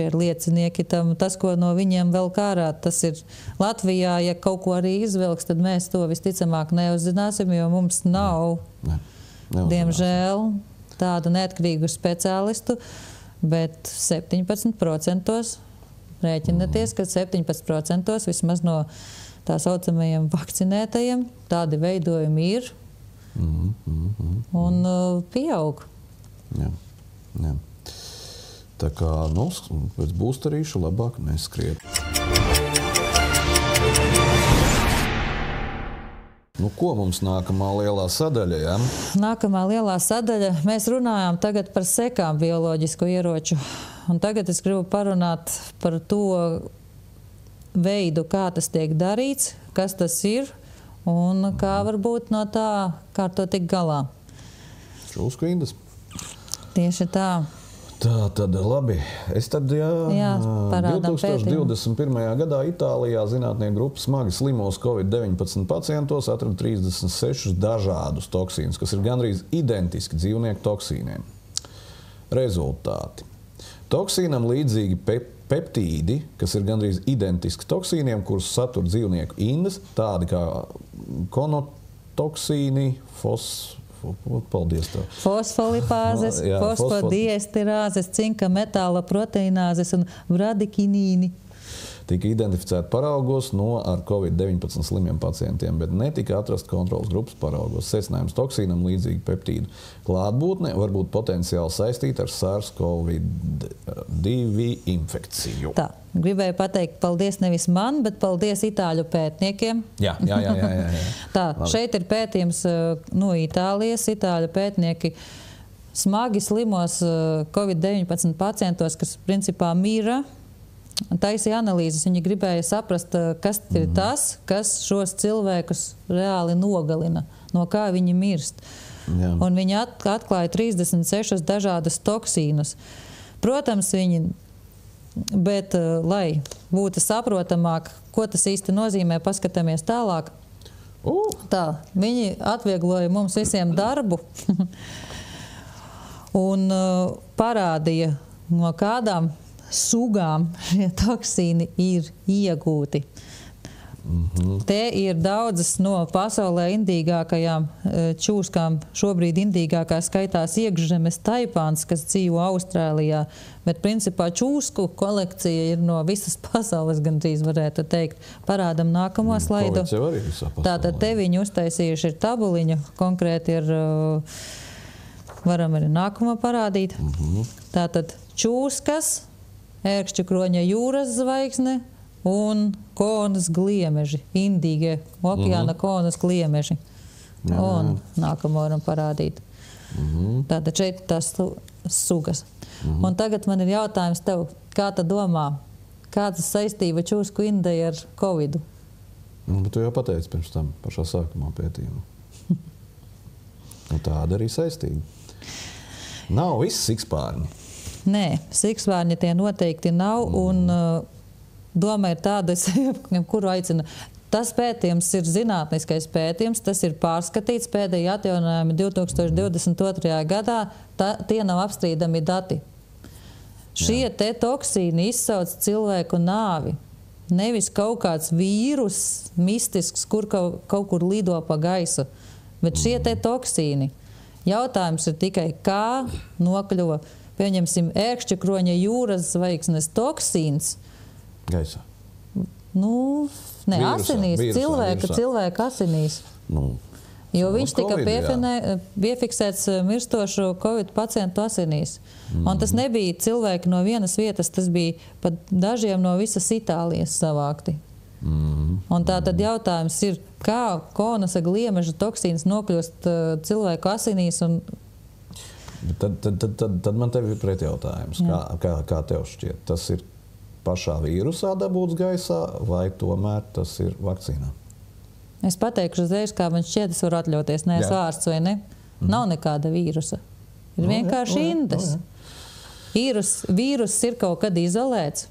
ir liecinieki tam, tas, ko no viņiem vēl kārā, tas ir Latvijā, ja kaut ko arī izvelks, tad mēs to visticamāk neuzzināsim, jo mums nav, diemžēl, tādu neatkarīgu speciālistu, bet 17% rēķinaties, ka 17% vismaz no tā saucamajiem vakcinētajiem tādi veidojumi ir un pieaug. Jā. Tā kā, pēc būsterīšu labāk neskriet. Ko mums nākamā lielā sadaļa, jā? Nākamā lielā sadaļa, mēs runājām tagad par sekām bioloģisku ieroču. Un tagad es gribu parunāt par to veidu, kā tas tiek darīts, kas tas ir un kā varbūt no tā, kā to tik galā. Čūsku indas. Tieši tā. Tā tad labi. Es tad, 2021. gadā Itālijā zinātnieku grupa smagi slimos COVID-19 pacientos atrada 36 dažādus toksīnus, kas ir gandrīz identiski dzīvnieku toksīniem. Rezultāti. Toksīnam līdzīgi peptīdi, kas ir gandrīz identiski toksīniem, kurus satur dzīvnieku indas, tādi kā konotoksīni, fosfolipāzes, fosfodiesterāzes, cinka metāla proteīnāzes un vradikinīni. Tika identificēti paraugos ar COVID-19 slimiem pacientiem, bet netika atrast kontrolas grupas paraugos. Secinājums toksīnam līdzīgi peptīdu klātbūtne var būt potenciāli saistīta ar SARS-CoV-2 infekciju. Tā, gribēju pateikt paldies nevis man, bet paldies itāļu pētniekiem. Jā. Tā, šeit ir pētījums no Itālijas. Itāļu pētnieki smagi slimos COVID-19 pacientos, kas principā mira. Taisīja analīzes, viņi gribēja saprast, kas ir tas, kas šos cilvēkus reāli nogalina, no kā viņi mirst. Jā. Un viņi atklāja 36 dažādas toksīnus. Protams, bet, lai būtu saprotamāk, ko tas īsti nozīmē, paskatāmies tālāk. Tā, viņi atviegloja mums visiem darbu un parādīja, no kādām sugām šie toksīni ir iegūti. Te ir daudzas no pasaulē indīgākajām čūskām. Šobrīd indīgākā skaitās iekšzemes taipāns, kas dzīvo Austrālijā. Bet principā čūsku kolekcija ir no visas pasaules, gandrīz varētu teikt. Parādam nākamo slaidu. Tātad te viņi uztaisījuši ir tabuliņu. Konkrēti ir, varam arī nākamo parādīt. Tātad čūskas, ērkšķu kroņa jūras zvaigzne, un konas gliemeži, indīgie okeāna konas gliemeži. Un nākamo varam parādīt. Tātad šeit tās sugas. Un tagad man ir jautājums tev, kā tu domā, kāda saistība čūsku indai ar Covidu? Bet tu jau pateici pirms tam pašā sākumā pētījumā. Un tāda arī saistība. Nav visi sikspārņi. Nē, sikspārņi tie noteikti nav, un doma ir tāda, kuru aicinu. Tas pētījums ir zinātniskais pētījums, tas ir pārskatīts pēdējie atjaunojumi 2022. gadā, tie nav apstrīdami dati. Šie te toksīni izsauc cilvēku nāvi. Nevis kaut kāds vīrus mistisks, kur kaut kur lido pa gaisu, bet šie te toksīni. Jautājums ir tikai, kā nokļuva, pieņemsim, ērkšķakroņa jūras zvaigznes toksīns. Gaisā. Nu, ne, asinīs, cilvēka asinīs. Jo viņš tika piefiksēts mirstošo Covid pacientu asinīs. Un tas nebija cilvēki no vienas vietas, tas bija pat dažiem no visas Itālijas savākti. Un tā tad jautājums ir, kā konasa gliemeža toksīns nokļūst cilvēku asinīs un... Tad man tev ir pretjautājums. Kā tev šķiet? Tas ir pašā vīrusā dabūts gaisā, vai tomēr tas ir vakcīnā? Es pateikšu uzreiz, kā man šķiet, es varu atļauties, neesmu ārsts vai ne. Nav nekāda vīrusa. Ir vienkārši indes. Vīrus ir kaut kad izolēts.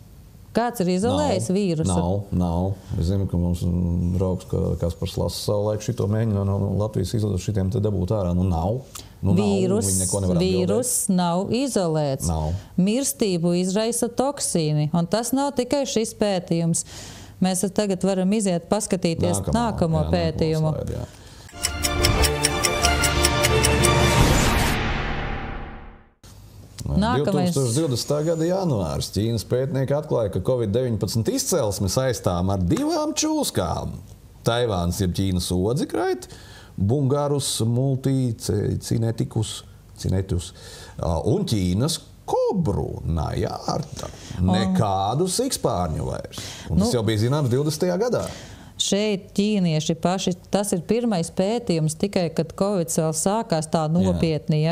Kāds ir izolējis vīrusu? Nav. Es zinu, ka mums draugs Kaspars Lasa savulaik šito mēģina no Latvijas izolēt šitiem te dabūt ārā. Nav. Vīrus nav izolēts. Mirstību izraisa toksīni. Un tas nav tikai šis pētījums. Mēs tagad varam iziet paskatīties nākamo pētījumu. Nākamais. 2020. gada janvārs Ķīnas pētnieki atklāja, ka Covid-19 izcelsme saistām ar divām čūskām. Taivāns jeb Ķīnas odzikraiti, Bungarus multicinetus un Ķīnas kobru najārta. Nekādu sikspārņu vairs. Un tas jau bija zināms 20. gadā. Šeit ķīnieši paši, tas ir pirmais pētījums tikai, kad Covid vēl sākās tā nopietni,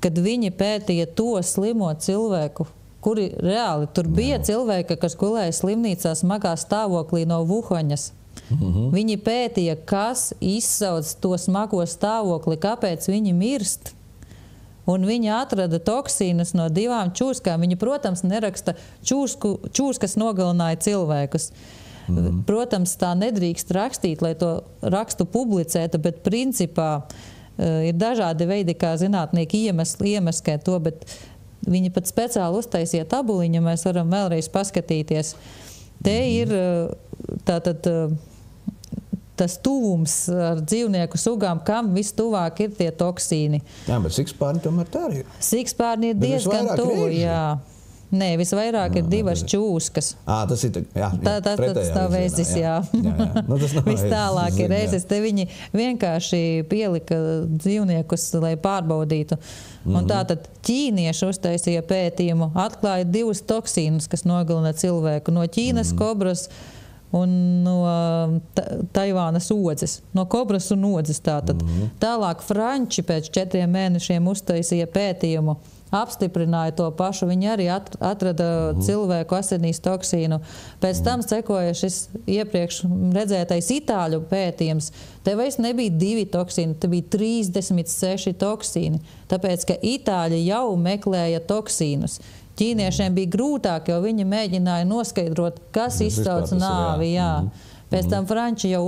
kad viņi pētīja to slimo cilvēku, kuri reāli, tur bija cilvēki, kas gulēja slimnīcā smagā stāvoklī no Vuhaņas. Viņi pētīja, kas izsauc to smago stāvokli, kāpēc viņi mirst. Un viņi atrada toksīnus no divām čūskām. Viņi, protams, neraksta čūskas nogalināja cilvēkus. Protams, tā nedrīkst rakstīt, lai to rakstu publicētu, bet principā ir dažādi veidi, kā zinātnieki iemeskē to, bet viņi pat speciāli uztaisīja tabuliņu, mēs varam vēlreiz paskatīties. Te ir tātad tas tuvums ar dzīvnieku sugām, kam vistuvāk ir tie toksīni. Jā, bet sikspārni tomēr tā arī ir. Sikspārni ir diezgan tuvu, jā. Nē, visvairāk ir divas čūskas. Tas ir, jā. Tas tā vēzis, jā. Vis tālāk ir reizes. Te viņi vienkārši pielika dzīvniekus, lai pārbaudītu. Un tātad ķīnieši uztaisīja pētījumu, atklāja divus toksīnus, kas nogalina cilvēku. No Ķīnas kobras un no Taivānas odzes. No kobras un odzes tātad. Tālāk Franči pēc 4 mēnešiem uztaisīja pētījumu. Apstiprināja to pašu, viņi arī atrada cilvēku asinīs toksīnu. Pēc tam sekoja šis iepriekš redzētais itāļu pētījums. Te vairs nebija 2 toksīni, te bija 36 toksīni, tāpēc, ka itāļi jau meklēja toksīnus. Ķīniešiem bija grūtāk, jo viņi mēģināja noskaidrot, kas izsauc nāvi, jā. Pēc tam Franči jau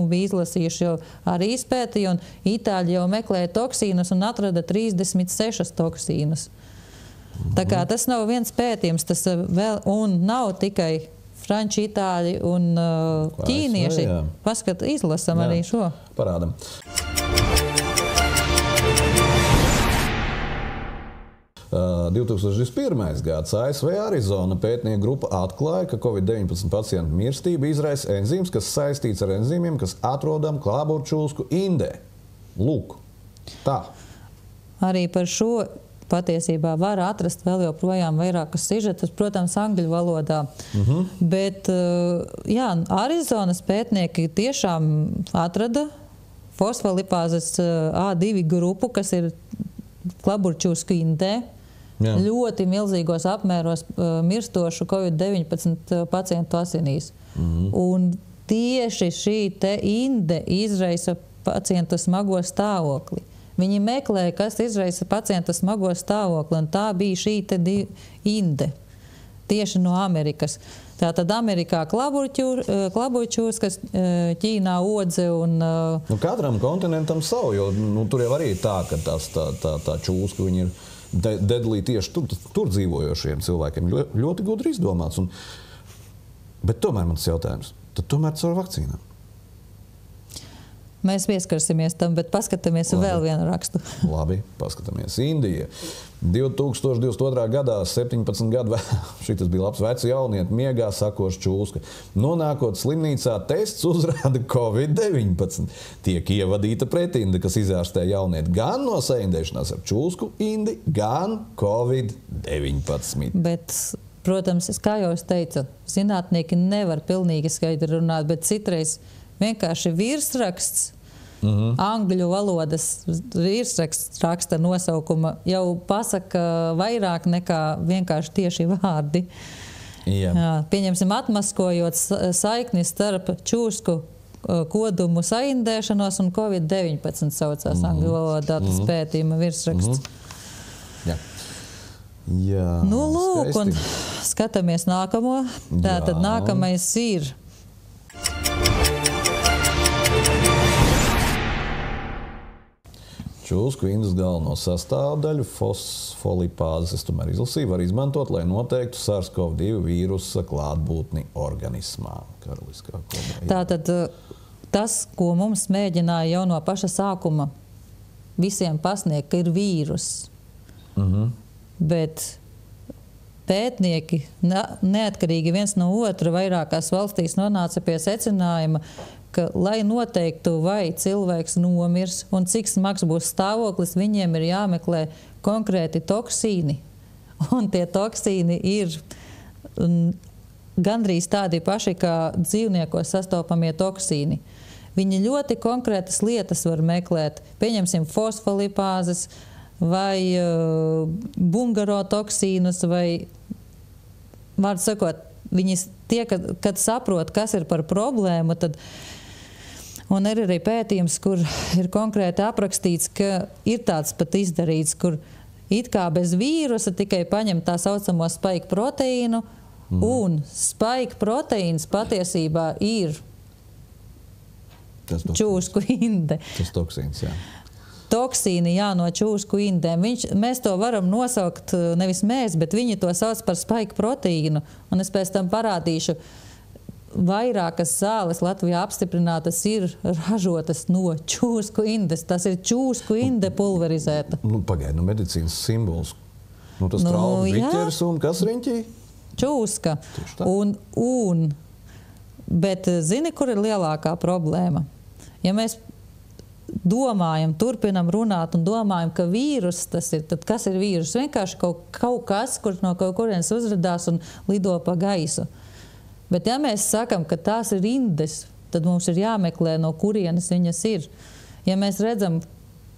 bija izlasījuši, jau arī izpētīja, un Itāļi jau meklēja toksīnus un atrada 36 toksīnus. Tā kā tas nav viens pētījums, tas vēl, un nav tikai Franči, Itāļi un ķīnieši. Paskat, izlasam arī šo. Parādam. Uh, 2021. gads ASV Arizona pētnieku grupa atklāja, ka Covid-19 pacientu mirstību izraisa enzīms, kas saistīts ar enzīmiem, kas atrodam klāburčūsku indē. Lūk, tā. Arī par šo patiesībā var atrast vēl joprojām vairākus sižetus, protams, angļu valodā. Bet, jā, Arizonas pētnieki tiešām atrada fosfolipāzes A2 grupu, kas ir klaburčūsku indē. Jā. Ļoti milzīgos apmēros mirstošu COVID-19 pacientu asinīs. Un tieši šī te inde izraisa pacientu smago stāvokli. Viņi meklēja, kas izraisa pacientu smago stāvokli, un tā bija šī te inde, tieši no Amerikas. Tātad Amerikā klaburčūs, kas Ķīnā odze un... Katram kontinentam savu, jo tur jau arī tā, ka tā čūska, viņi ir dedlī tieši tur dzīvojošiem cilvēkiem. Ļoti gudri izdomāts. Bet tomēr mans jautājums, tad tomēr caur vakcīnām? Mēs pieskarsimies tam, bet paskatāmies vēl vienu rakstu. Labi, paskatāmies. Indija. 2022. gadā 17 gadu šitas bija labs vecu jaunieti miegā sakoša čūska. Nonākot slimnīcā, tests uzrāda COVID-19. Tiek ievadīta pretinde, kas izārstē jaunieti gan no saindēšanās ar čūsku indi, gan COVID-19. Bet, protams, kā jau es teicu, zinātnieki nevar pilnīgi skaidri runāt, bet citreiz vienkārši virsraksts, angļu valodas virsraksts raksta nosaukuma jau pasaka vairāk nekā vienkārši tieši vārdi. Jā, pieņemsim, atmaskojot saikni starp čūsku kodumu saindēšanos un COVID-19 saucās angļu valodā tas pētījuma virsraksts. Jā, nu, lūk, un skatāmies nākamo. Tātad nākamais ir čūsku indas galveno sastāvdaļu fosfolipāzes, es tomēr izlasīju, var izmantot, lai noteiktu SARS-CoV-2 vīrusa klātbūtni organismā. Karaliskā kodā. Tātad tas, ko mums mēģināja jau no paša sākuma visiem pasniegt, ka ir vīrus. Bet pētnieki neatkarīgi viens no otra vairākās valstīs nonāca pie secinājuma, ka, lai noteiktu, vai cilvēks nomirs un cik smags būs stāvoklis, viņiem ir jāmeklē konkrēti toksīni. Un tie toksīni ir gandrīz tādi paši, kā dzīvniekos sastopamie toksīni. Viņi ļoti konkrētas lietas var meklēt. Pieņemsim fosfolipāzes vai bungarotoksīnus vai, vārdu sakot, viņi tie, kad saprot, kas ir par problēmu, tad un ir arī pētījums, kur ir konkrēti aprakstīts, ka ir tāds pat izdarīts, kur it kā bez vīrusa tikai paņem tā saucamo spike proteīnu, un spike proteīns patiesībā ir čūsku inde. Tas toksīns, jā. Toksīni, jā, no čūsku indēm. Mēs to varam nosaukt, nevis mēs, bet viņi to sauc par spike proteīnu, un es pēc tam parādīšu. Vairākas zāles Latvijā apstiprinātas ir ražotas no čūsku indes. Tas ir čūsku inde pulverizēta. Pagaid, medicīnas simbols. Tas trauku viķeris un kas riņķī? Čūska. Bet zini, kur ir lielākā problēma? Ja mēs domājam, turpinam runāt un domājam, ka vīrus tas ir, tad kas ir vīrus? Vienkārši kaut kas, kurš no kaut kurienes uzradās un lido pa gaisu. Bet ja mēs sakam, ka tās ir indes, tad mums ir jāmeklē, no kurienes viņas ir. Ja mēs redzam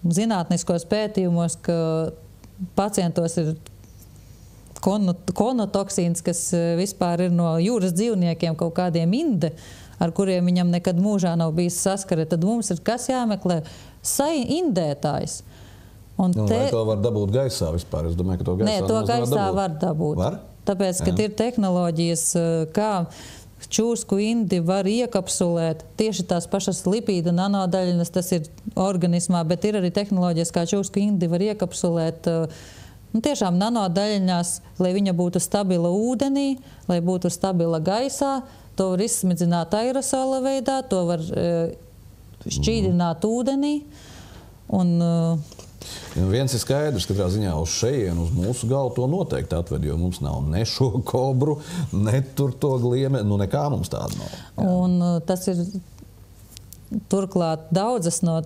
zinātniskos pētījumos, ka pacientos ir konotoksīns, kas vispār ir no jūras dzīvniekiem, kaut kādiem inde, ar kuriem viņam nekad mūžā nav bijis saskare, tad mums ir kas jāmeklē? Indētājs. Vai to var dabūt gaisā vispār? Es domāju, ka to gaisā Nē, to gaisā var dabūt. Var? Tāpēc, ka ir tehnoloģijas, kā čūsku indi var iekapsulēt tieši tās pašas lipīda nanodaļinas, tas ir organismā, bet ir arī tehnoloģijas, kā čūsku indi var iekapsulēt tiešām nanodaļiņās, lai viņa būtu stabila ūdenī, lai būtu stabila gaisā. To var izsmidzināt aerosola veidā, to var šķīdināt ūdenī. Viens ir skaidrs, katrā ziņā uz šejienu, uz mūsu galvu to noteikti atved, jo mums nav ne šo kobru, ne tur to gliemeni, nekā mums tāda nav. Un tas ir turklāt daudzas no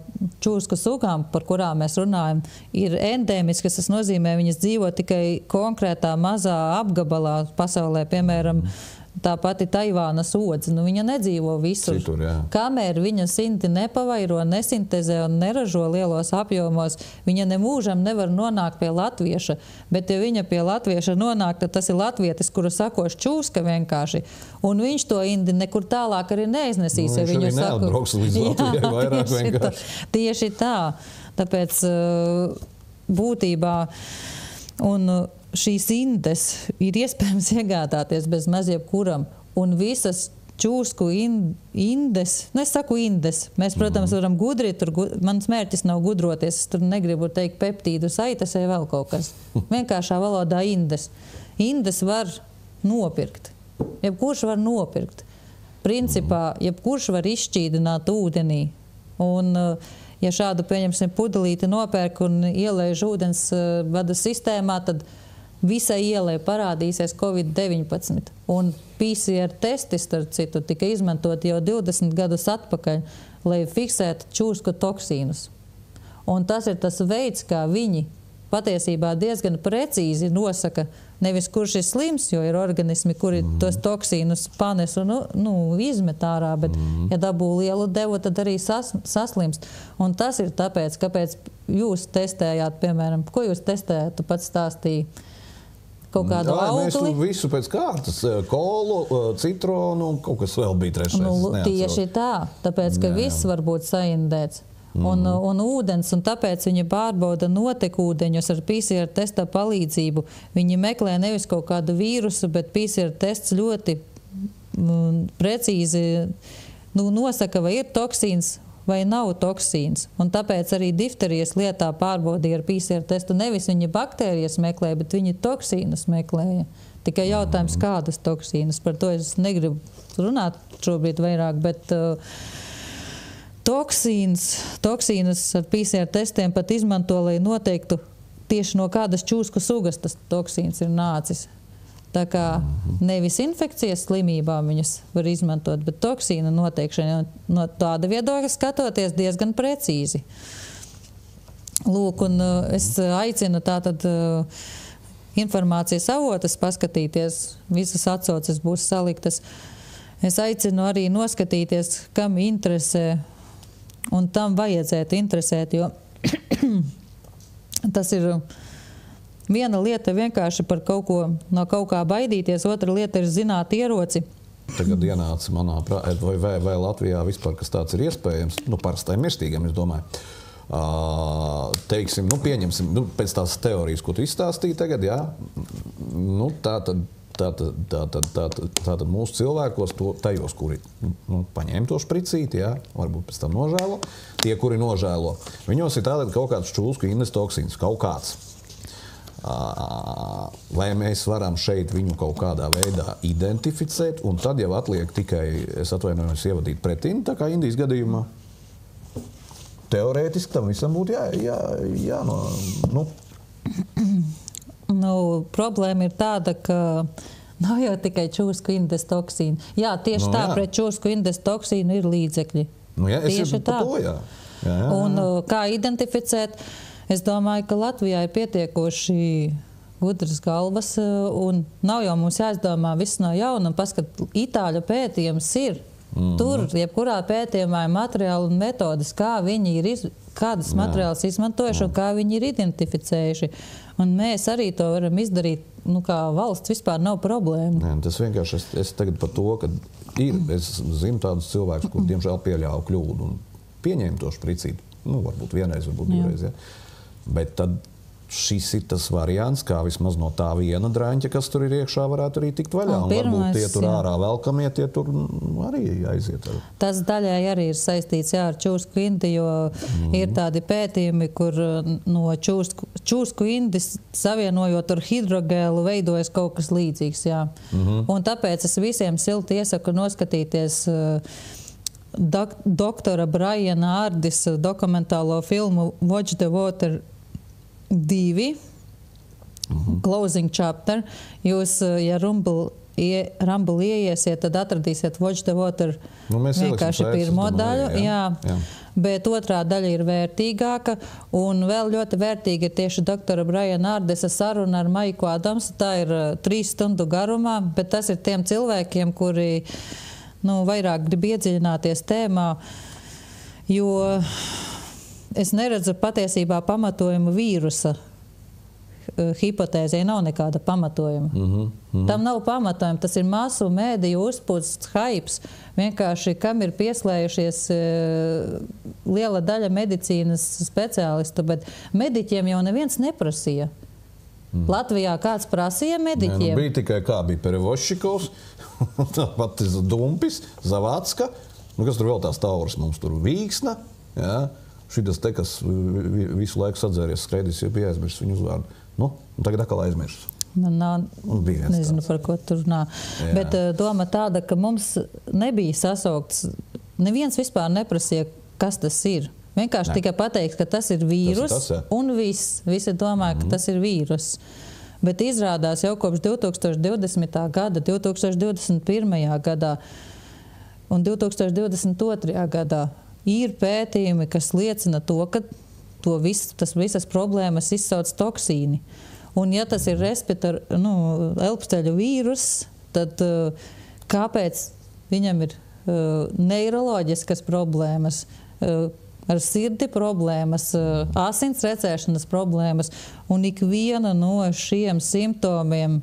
čūsku sugām, par kurām mēs runājam, ir endēmiskas, tas nozīmē, viņas dzīvo tikai konkrētā mazā apgabalā pasaulē, piemēram, tā pati Taivānas odze, viņa nedzīvo visur. Citur, kamēr viņa sinti nepavairo, nesintezē un neražo lielos apjomos, viņa nemūžam nevar nonākt pie latvieša. Bet, ja viņa pie latvieša nonāk, tad tas ir latvietis, kuru sakoš čūska vienkārši. Un viņš to indi nekur tālāk arī neiznesīs. Viņš arī neatbrauks līdz Latvijai vairāk vienkārši. Tieši tā. Tāpēc būtībā un šīs indes ir iespējams iegādāties bez maz jebkuram. Un visas čūsku indes, es saku indes, mēs, protams, varam gudrīt, mans mērķis nav gudroties, es tur negribu teikt peptīdu saites vai vēl kaut kas. Vienkāršā valodā indes. Indes var nopirkt. Jebkurš var nopirkt. Principā, jebkurš var izšķīdināt ūdenī. Un ja šādu, pieņemsim, pudelīti nopērk un ielēž ūdens vada sistēmā, tad visai ielai parādīsies COVID-19. Un PCR testi, starp citu, tika izmantot jau 20 gadus atpakaļ, lai fiksētu čūsku toksīnus. Un tas ir tas veids, kā viņi patiesībā diezgan precīzi nosaka nevis kurš ir slims, jo ir organismi, kuri tos toksīnus panes un izmet ārā, bet ja dabū lielu devu, tad arī saslimst. Un tas ir tāpēc, kāpēc jūs testējāt, piemēram, ko jūs testējāt, tu pats stāstīji? Kaut kādu augli? Mēs visu pēc kārtas, kolu, citronu un kaut kas vēl bija trešais. Tieši tā, tāpēc, ka viss var būt saindēts. Un ūdens, un tāpēc viņi pārbauda notekūdeņus ar PCR testa palīdzību. Viņi meklē nevis kaut kādu vīrusu, bet PCR tests ļoti precīzi nosaka, vai ir toksīns vai nav toksīns. Un tāpēc arī difterijas lietā pārbaudīja ar PCR testu. Nevis viņi baktērijas meklēja, bet viņi toksīnus meklēja. Tikai jautājums, kādas toksīnas. Par to es negribu runāt šobrīd vairāk, bet toksīnus ar PCR testiem pat izmanto, lai noteiktu tieši no kādas čūsku sugas tas toksīns ir nācis. Tā kā nevis infekcijas slimībām viņas var izmantot, bet toksīna noteikšana no tāda viedokļa skatoties diezgan precīzi. Lūk, un es aicinu tātad informācijas avotas paskatīties, visas atsauces būs saliktas. Es aicinu arī noskatīties, kam interesē, un tam vajadzētu interesēt, jo tas ir viena lieta vienkārši par kaut ko, no kaut kā baidīties, otra lieta ir zināt ieroci. Tagad ienāca manā prātā, vai Latvijā vispār kas tāds ir iespējams, parastajam mirstīgam, es domāju. Teiksim, pieņemsim, pēc tās teorijas, ko tu izstāstīji tagad, jā, tātad mūsu cilvēkos, tajos, kuri paņēma to špricīti, jā, varbūt pēc tam nožēlo, tie, kuri nožēlo, viņos ir tātad kaut kāds čūsku indes toksīns, kaut kāds. Vai mēs varam šeit viņu kaut kādā veidā identificēt, un tad jau atliek tikai, es atvainojos, ievadīt pretīm, tā kā Indijas gadījumā. Teorētiski tam visam būtu problēma ir tāda, ka nav jau tikai čūsku indes toksīni. Jā, tieši tā, pret čūsku indes toksīnu ir līdzekļi. Tieši tā. Un kā identificēt? Es domāju, ka Latvijā ir pietiekoši gudras galvas, un nav jau mums jāizdomā viss no jauna, un paskat, Itāļu pētījums ir. Tur, jebkurā pētījumā ir materiāli un metodas, kā viņi ir kādas materiālus izmantojuši un kā viņi ir identificējuši. Un mēs arī to varam izdarīt, kā valsts vispār nav problēma. Nē, tas vienkārši, es tagad par to, ka es zinu tādus cilvēkus, kur diemžēl pieļāva kļūdu un pieņēma to špricīti. Varbūt vienreiz, varbūt divreiz, Bet tad šis ir tas variants, kā vismaz no tā viena draņķa, kas tur ir iekšā, varētu arī tikt vaļā. Un varbūt tie tur ārā velkamie, tie tur arī aiziet. Tas daļai arī ir saistīts ar čūsku indi, jo ir tādi pētījumi, kur no čūsku indis savienojot ar hidrogēlu veidojas kaut kas līdzīgs. Jā. Un tāpēc es visiem silti iesaku noskatīties doktora Briana Ardisa dokumentālo filmu Watch the Water 2, Closing Chapter. Jūs, ja Rumble Rumble ieiesiet, tad atradīsiet Watch the Water vienkārši pirmo daļu. Jā. Bet otrā daļa ir vērtīgāka, un vēl ļoti vērtīga ir tieši doktora Briana Ardesa saruna ar Maiku Adamsu. Tā ir 3 stundu garumā, bet tas ir tiem cilvēkiem, kuri vairāk grib iedziļināties tēmā, jo es neredzu patiesībā pamatojumu vīrusa hipotēzē, nav nekāda pamatojuma. Tam nav pamatojuma, tas ir masu mēdīju uzpūsts haips, vienkārši kam ir pieslējušies liela daļa medicīnas speciālistu, bet mediķiem jau neviens neprasīja. Latvijā kāds prasīja mediķiem? Bija tikai bija Perevoščikovs, tāpat Dumpis, Zavacka, kas tur vēl tās tauras mums tur Vīksna, jā. Šitas te, kas visu laiku sadzēries, skraidīs, jau bija aizmirsts viņu uzvārdu. Tagad atkal aizmirsts. Nezinu, par ko tur runā. Jā. Bet doma tāda, ka mums nebija sasaukts, neviens vispār neprasīja, kas tas ir. Vienkārši tikai pateiks, ka tas ir vīrus, un visi domāja, ka tas ir vīrus. Bet izrādās jau kopš 2020. gada, 2021. gadā un 2022. gadā ir pētījumi, kas liecina to, ka visas problēmas izsauc toksīni. Un ja tas ir elpsteļu vīrus, tad kāpēc viņam ir neiroloģiskas problēmas, ar sirdi problēmas, asins recēšanas problēmas, un ikviena no šiem simptomiem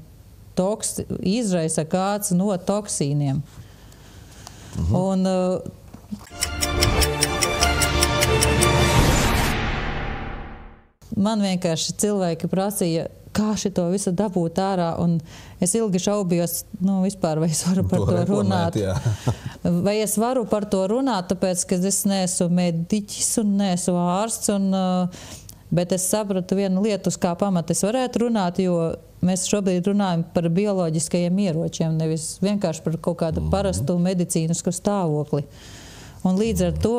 izraisa kāds no toksīniem. Un man vienkārši cilvēki prasīja, kā šito visu dabūt ārā, un es ilgi šaubījos, vispār, vai es varu par to runāt. Vai es varu par to runāt, tāpēc, ka es neesmu mediķis un neesmu ārsts, bet es sapratu vienu lietu, uz kā pamata es varētu runāt, jo mēs šobrīd runājam par bioloģiskajiem ieročiem, nevis vienkārši par kaut kādu parastu medicīnisku stāvokli. Un līdz ar to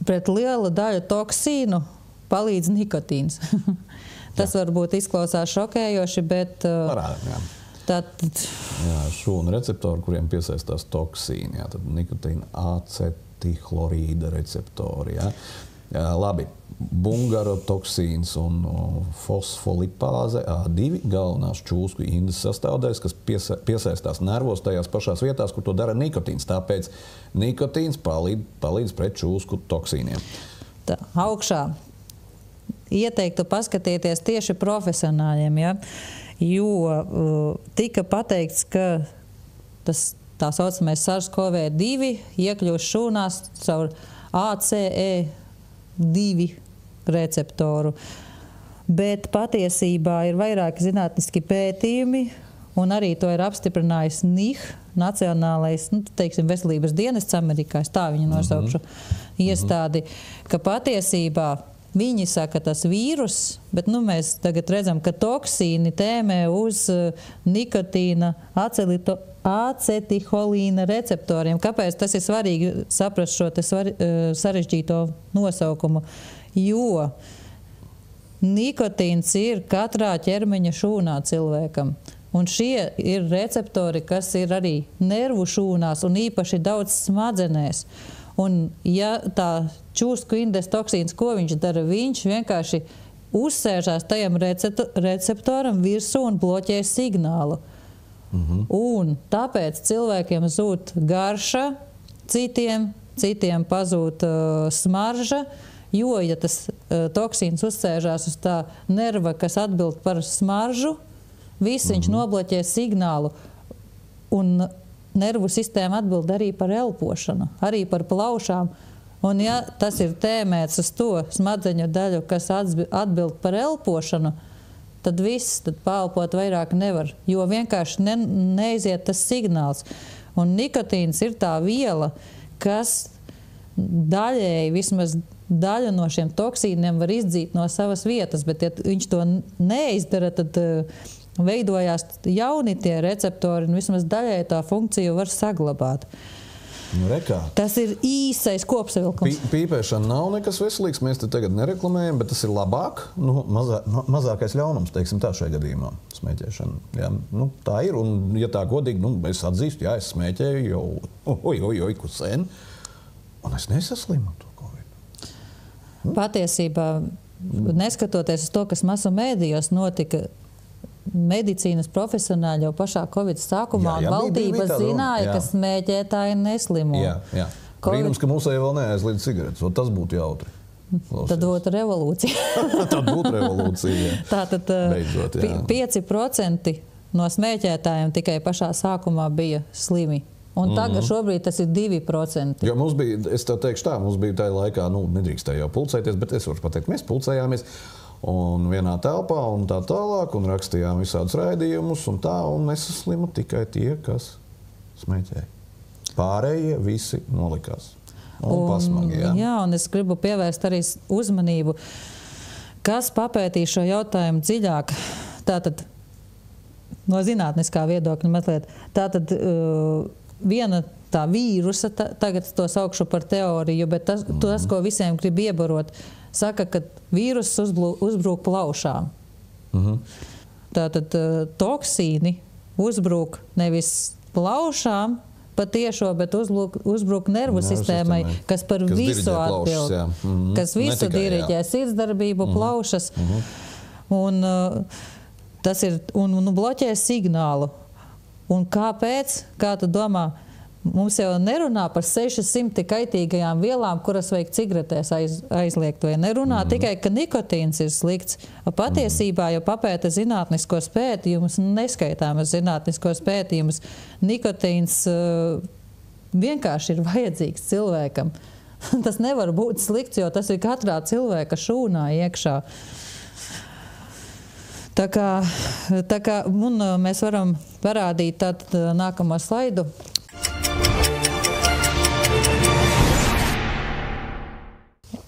pret lielu daļu toksīnu palīdz nikotīns. Tas varbūt izklausās šokējoši, bet šūnu receptori, kuriem piesaistās toksīni, tad nikotīna acetihlorīda receptori. Labi, bungarotoksīns un fosfolipāze A2, galvenās čūsku indes sastāvdaļas, kas piesaistās nervos tajās pašās vietās, kur to dara nikotīns. Tāpēc nikotīns palīdz pret čūsku toksīniem. Augšā ieteiktu paskatieties tieši profesionāļiem, jo tika pateikts, ka tā saucamais SARS-CoV-2 iekļūst šūnās caur ACE2 receptoru. Bet patiesībā ir vairāki zinātniski pētījumi, un arī to ir apstiprinājis NIH, Nacionālais, veselības dienests Amerikā, tā viņu nosaukšu iestādi, ka patiesībā viņi saka, tas vīrus, bet mēs tagad redzam, ka toksīni tēmē uz nikotīna acetiholīna receptoriem. Kāpēc tas ir svarīgi saprast šo sarežģīto nosaukumu? Jo nikotīns ir katrā ķermeņa šūnā cilvēkam. Un šie ir receptori, kas ir arī nervu šūnās un īpaši daudz smadzenēs. Un ja tā čūsku indes toksīns, ko viņš dara? Viņš vienkārši uzsēžās tajam receptoram virsū un bloķē signālu. Un tāpēc cilvēkiem zūd garša, citiem pazūd smarža, jo, ja tas toksīns uzsēžās uz tā nerva, kas atbild par smaržu, viņš nobloķē signālu. Un nervu sistēma atbild arī par elpošanu, arī par plaušām. Un ja tas ir tēmēts uz to smadzeņu daļu, kas atbild par elpošanu, tad paelpot vairāk nevar, jo vienkārši neiziet tas signāls. Un nikotīns ir tā viela, kas daļēji, vismaz daļu no šiem toksīniem var izdzīt no savas vietas, bet ja viņš to neizdara, tad veidojās jauni tie receptori, un vismaz daļai tā funkciju var saglabāt. Tas ir īsais kopsavilkums. Pīpēšana nav nekas veselīgs, mēs te tagad nereklamējam, bet tas ir labāk, mazākais ļaunums, teiksim tā šajā gadījumā, smēķēšana. Jā, tā ir, un ja tā godīgi, es atzīstu, jā, es smēķēju jau sen, un es nesaslimu to COVID. Patiesībā, neskatoties uz to, kas masu mēdījos notika, medicīnas profesionāļi jau pašā Covid sākumā un valdība zināja, ka smēķētāji neslimo. Jā. Brīnums, ka mūsēji vēl neaizliedz cigaretes, un tas būtu jautri. Tad būtu revolūcija. Tad būtu revolūcija. Tātad beidzot, 5% no smēķētājiem tikai pašā sākumā bija slimi. Un tagad šobrīd tas ir 2%. Jo mums bija, es tev teikšu tā, mums bija tajā laikā, nedrīkstēja jau pulcēties, bet es varu pateikt, mēs pulcējāmies un vienā telpā un tā tālāk, un rakstījām visādus raidījumus, un nesaslima tikai tie, kas smēķēja. Pārējie visi nolikās. Un pasmagi, jā. Jā, un es gribu pievērst arī uzmanību, kas papētīja šo jautājumu dziļāk. Tātad, no zinātniskā viedokļa mazliet, tātad viena tā vīrusa, tagad to saukšu par teoriju, bet tas, ko visiem grib iebarot, saka, ka vīruss uzbrūk plaušām. Tātad toksīni uzbrūk nevis plaušām patiešo, bet uzbrūk nervu sistēmai, kas par visu atbild. Kas visu diriģē sirdsdarbību, plaušas. Un tas ir, un bloķē signālu. Un kāpēc? Kā tu domā? Mums jau nerunā par 600 kaitīgajām vielām, kuras vajag cigaretēs aizliegt, vai nerunā tikai, ka nikotīns ir slikts. Patiesībā, jo papēta zinātniskos pētījumus, neskaitāmas zinātniskos pētījumus, nikotīns vienkārši ir vajadzīgs cilvēkam. Tas nevar būt slikts, jo tas ir katrā cilvēka šūnā iekšā. Tā kā mēs varam parādīt nākamo slaidu.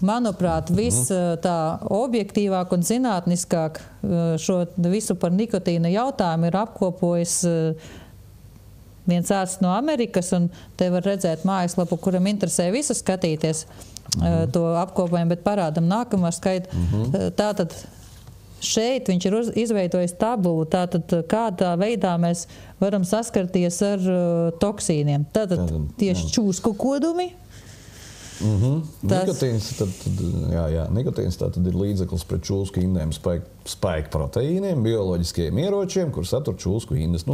Manuprāt, viss tā objektīvāk un zinātniskāk šo visu par nikotīna jautājumu ir apkopojis viens ārsts no Amerikas, un te var redzēt mājaslapu, kuram interesē visu skatīties to apkopojumu, bet parādam nākamo skaitu. Tātad šeit viņš ir izveidojis tabulu, tātad kādā veidā mēs varam saskarties ar toksīniem. Tātad tieši čūsku kodumi. Nikotīns, nikotīns tātad ir līdzeklis pret čūsku indēm spaiku proteīniem, bioloģiskiem ieročiem, kur satur čūsku indes.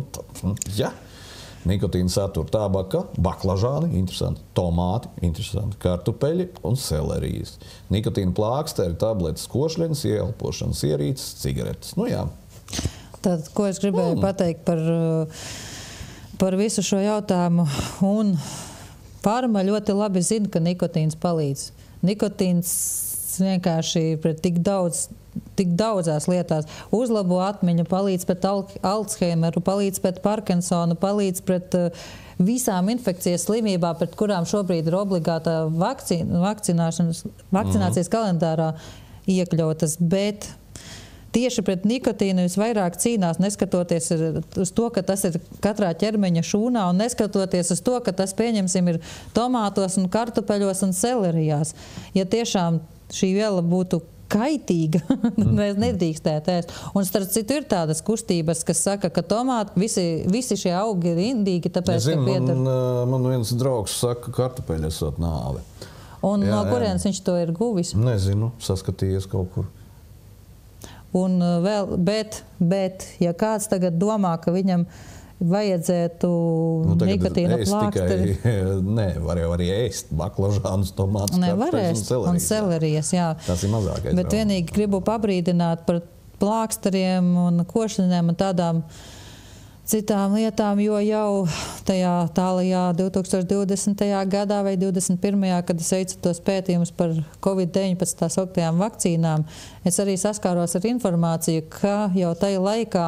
Nikotīna satur tabaka, baklažāni, interesanti, tomāti, interesanti, kartupeļi un selerijas. Nikotīna plāksteri, tabletes, košļenes, ieelpošanas ierīces, cigaretes. Tad, ko es gribēju pateikt par visu šo jautājumu, un Farma ļoti labi zina, ka nikotīns palīdz. Nikotīns vienkārši pret tik daudzās lietās uzlabo atmiņu, palīdz pret Alzheimeru, palīdz pret Parkinsonu, palīdz pret visām infekcijas slimībām, pret kurām šobrīd ir obligātā vakcinācijas kalendārā iekļautas, bet tieši pret nikotīnu visvairāk cīnās, neskatoties uz to, ka tas ir katrā ķermeņa šūnā, un neskatoties uz to, ka tas, pieņemsim, ir tomātos un kartupeļos un selerijās. Ja tiešām šī viela būtu kaitīga, mēs nedrīkstētu ēst. Un starp citu ir tādas kustības, kas saka, ka tomāti, visi šie augi ir indīgi, tāpēc, ka pieder. Man viens draugs saka, ka kartupeļi esot nāve. Un no kurienes viņš to ir guvis? Nezinu, saskatījies kaut kur. Un vēl, bet, ja kāds tagad domā, ka viņam vajadzētu nikotīna plāksteri. Nē, var jau arī ēst baklažānus, tomātus, kartupeļus un selerijas. Jā. Tas ir mazākais. Bet vienīgi gribu pabrīdināt par plāksteriem un košļinēm un tādām citām lietām, jo jau tajā tālajā 2020. gadā vai 2021. kad es veicu tos pētījumus par COVID-19 tā sauktajām vakcīnām, es arī saskāros ar informāciju, ka jau tajā laikā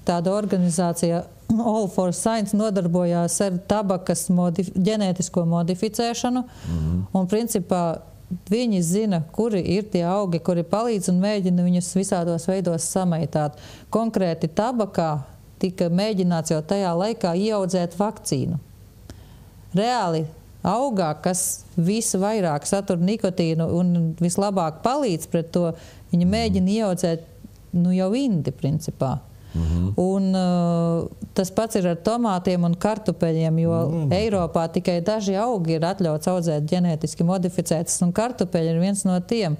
tāda organizācija All for Science nodarbojās ar tabakas ģenētisko modificēšanu, un principā viņi zina, kuri ir tie augi, kuri palīdz un mēģina viņus visādos veidos samaitāt. Konkrēti tabakā tika mēģināts jau tajā laikā ieaudzēt vakcīnu. Reāli augā, kas visvairāk satur nikotīnu un vislabāk palīdz pret to, viņi mēģina ieaudzēt jau indi, principā. Un tas pats ir ar tomātiem un kartupeļiem, jo Eiropā tikai daži augi ir atļauts audzēt ģenētiski modificētas, un kartupeļi ir viens no tiem.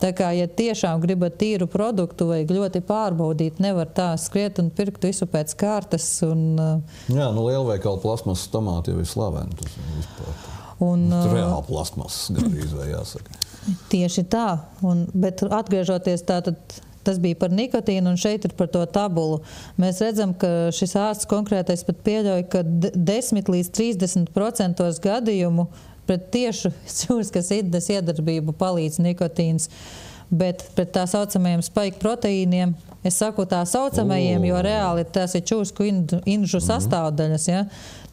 Tā kā, ja tiešām gribat tīru produktu, vajag ļoti pārbaudīt, nevar tā skriet un pirkt visu pēc kārtas. Jā, lielveikala plasmasas tomāti jau ir slaveni. Tas ir vispār. Reāli plasmasas gandrīz vai jāsaka. Tieši tā, bet atgriežoties tātad, tas bija par nikotīnu un šeit ir par to tabulu. Mēs redzam, ka šis ārsts konkrētais pat pieļauj, ka 10 līdz 30% gadījumu pret tiešu čūskas indes iedarbību palīdz nikotīns, bet pret tā saucamajiem spike proteīniem, es saku tā saucamajiem, jo reāli tās ir čūsku indžu sastāvdaļas,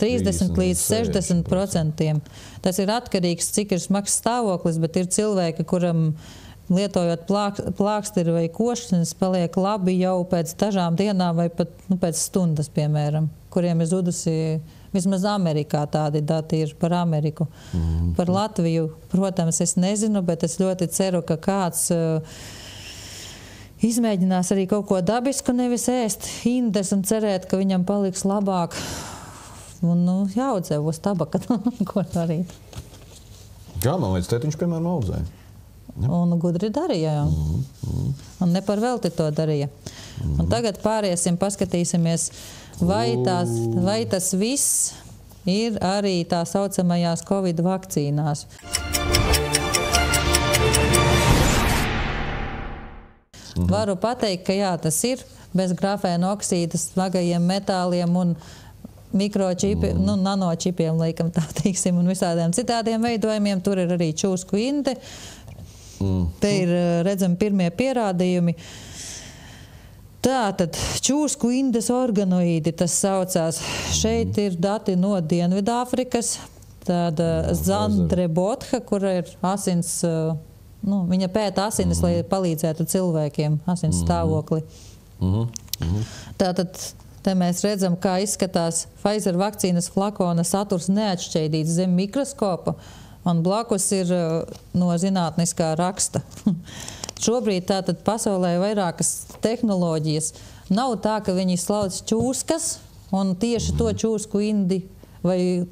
30 līdz 60%. Tas ir atkarīgs, cik ir smags stāvoklis, bet ir cilvēki, kuram lietojot plāksteri vai košļiņas, paliek labi jau pēc dažām dienām vai pat pēc stundas, piemēram, kuriem ir zudusi, vismaz Amerikā tādi dati ir par Ameriku. Par Latviju, protams, es nezinu, bet es ļoti ceru, ka kāds izmēģinās arī kaut ko dabisku, nevis ēst indes un cerēt, ka viņam paliks labāk. Un, jāaudzē būs tabaka, ko darīt. Jā, man līdz tētiņš, piemēram, audzēja. Un gudri darīja, jā. Un ne par velti to darīja. Un tagad pāriesim, paskatīsimies, vai tas viss ir arī tā saucamajās Covid vakcīnās. Varu pateikt, ka jā, tas ir bez grafēna oksīda, smagajiem metāliem un mikročipiem, nanočipiem, laikam tā teiksim, un visādiem citādiem veidojumiem. Tur ir arī čūsku inde. Te ir, redzam, pirmie pierādījumi. Tātad, čūsku indes organoīdi tas saucās. Šeit ir dati no Dienvidāfrikas. Tāda Zandre Botha, kura ir asins, viņa pēta asinis, lai palīdzētu cilvēkiem, asins stāvokli. Tātad, te mēs redzam, kā izskatās Pfizer vakcīnas flakona saturs neatšķaidīts zem mikroskopa. Un blakus ir no zinātniskā raksta. Šobrīd tātad pasaulē vairākas tehnoloģijas. Nav tā, ka viņi slauc čūskas un tieši to čūsku indi vai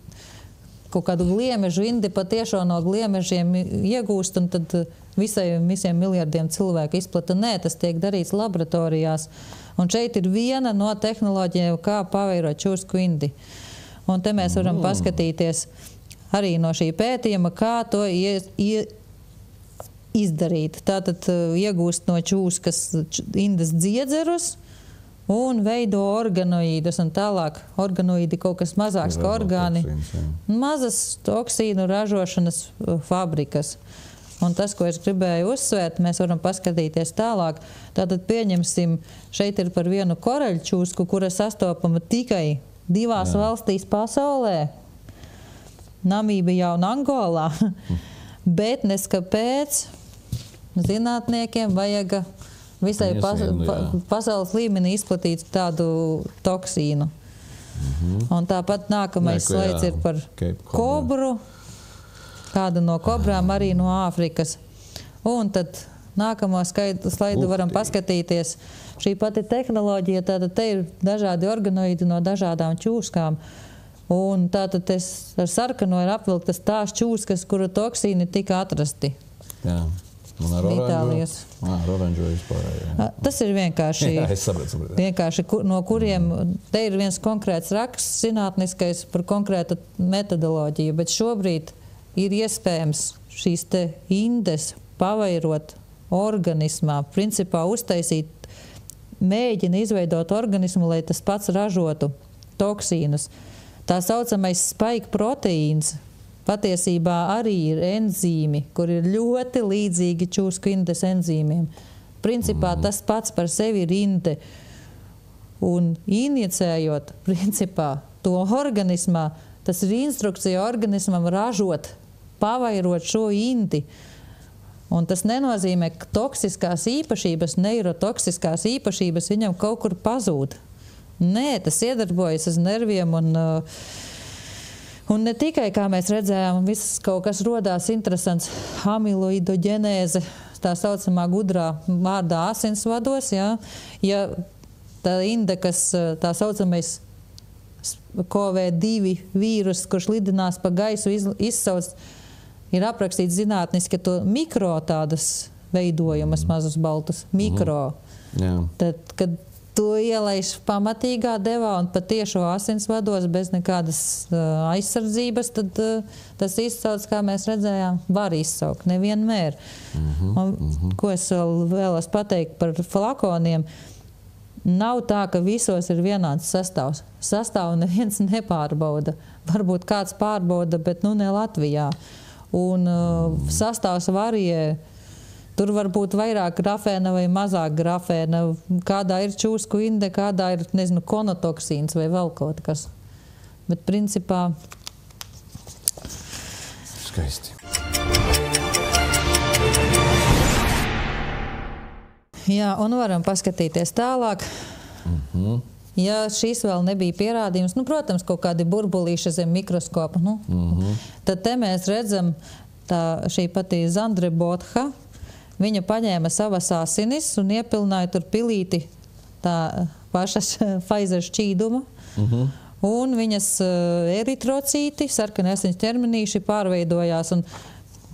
kaut kādu gliemežu indi patiešo no gliemežiem iegūst un tad visiem miljardiem cilvēku izplata. Nē, tas tiek darīts laboratorijās. Un šeit ir viena no tehnoloģijām, kā paveirot čūsku indi. Un te mēs varam paskatīties arī no šī pētījuma, kā to izdarīt. Tātad iegūst no čūskas indes dziedzerus un veido organoīdus, un tālāk organoīdi kaut kas mazāks kā orgāni. Mazas toksīnu ražošanas fabrikas. Un tas, ko es gribēju uzsvērt, mēs varam paskatīties tālāk. Tātad pieņemsim, šeit ir par vienu koreļčūsku, kura sastopama tikai 2 valstīs pasaulē. Namībijā un Angolā, bet neskapēc zinātniekiem vajag visai pasaules līmenī izplatīt tādu toksīnu. Un tāpat nākamais slaids ir par kobru, kādu no kobrām arī no Āfrikas. Un tad nākamo slaidu varam paskatīties. Šī pati tehnoloģija, tātad te ir dažādi organoīdi no dažādām čūskām. Un tātad ar sarkano ir apvilktas tās čūskas, kuru toksīni tika atrasti. Jā. Un ar oranžo vispār. Tas ir vienkārši, vienkārši no kuriem, te ir viens konkrēts raksts zinātniskais par konkrētu metodoloģiju, bet šobrīd ir iespējams šīs te indes pavairot organismā, principā uztaisīt, mēģina izveidot organismu, lai tas pats ražotu toksīnus. Tā saucamais spike proteīns patiesībā arī ir enzīmi, kur ir ļoti līdzīgi čūsku indes enzīmiem. Principā tas pats par sevi ir inde. Un injicējot, principā, to organismā, tas ir instrukcija organismam ražot, pavairot šo indi. Un tas nenozīmē, ka toksiskās īpašības, neirotoksiskās īpašības viņam kaut kur pazūd. Nē, tas iedarbojas uz nerviem Un ne tikai, kā mēs redzējām, viss kaut kas rodās interesants amiloidoģenēze, tā saucamā gudrā vārdā asinsvados, ja tā indekas, tā saucamais COVID-2 vīrus, kurš lidinās pa gaisu, izsauc, ir aprakstīts zinātniski, ka to mikro tādas veidojumas mazus baltus, mikro. Tad, kad to ielaiž pamatīgā devā un patiešo asinsvados bez nekādas aizsardzības, tad tas izsauc, kā mēs redzējām, var izsaukt, nevienmēr. Ko es vēlos pateikt par flakoniem, nav tā, ka visos ir vienāds sastāvs. Sastāvu neviens nepārbauda. Varbūt kāds pārbauda, bet ne Latvijā. Un sastāvs varie. Tur var būt vairāk grafēna vai mazāk grafēna. Kādā ir čūsku inde, kādā ir, nezinu, konotoksīns vai vēl kaut kas. Bet principā... Skaisti. Jā, un varam paskatīties tālāk. Ja šis vēl nebija pierādījums, protams, kaut kādi burbulīši zem mikroskopa, tad te mēs redzam šī patī Zandre Botha. Viņa paņēma savas asinis un iepilnāja tur pilīti tā pašas Pfizer šķīduma. Un viņas eritrocīti, sarkani asins ķermenīši pārveidojās un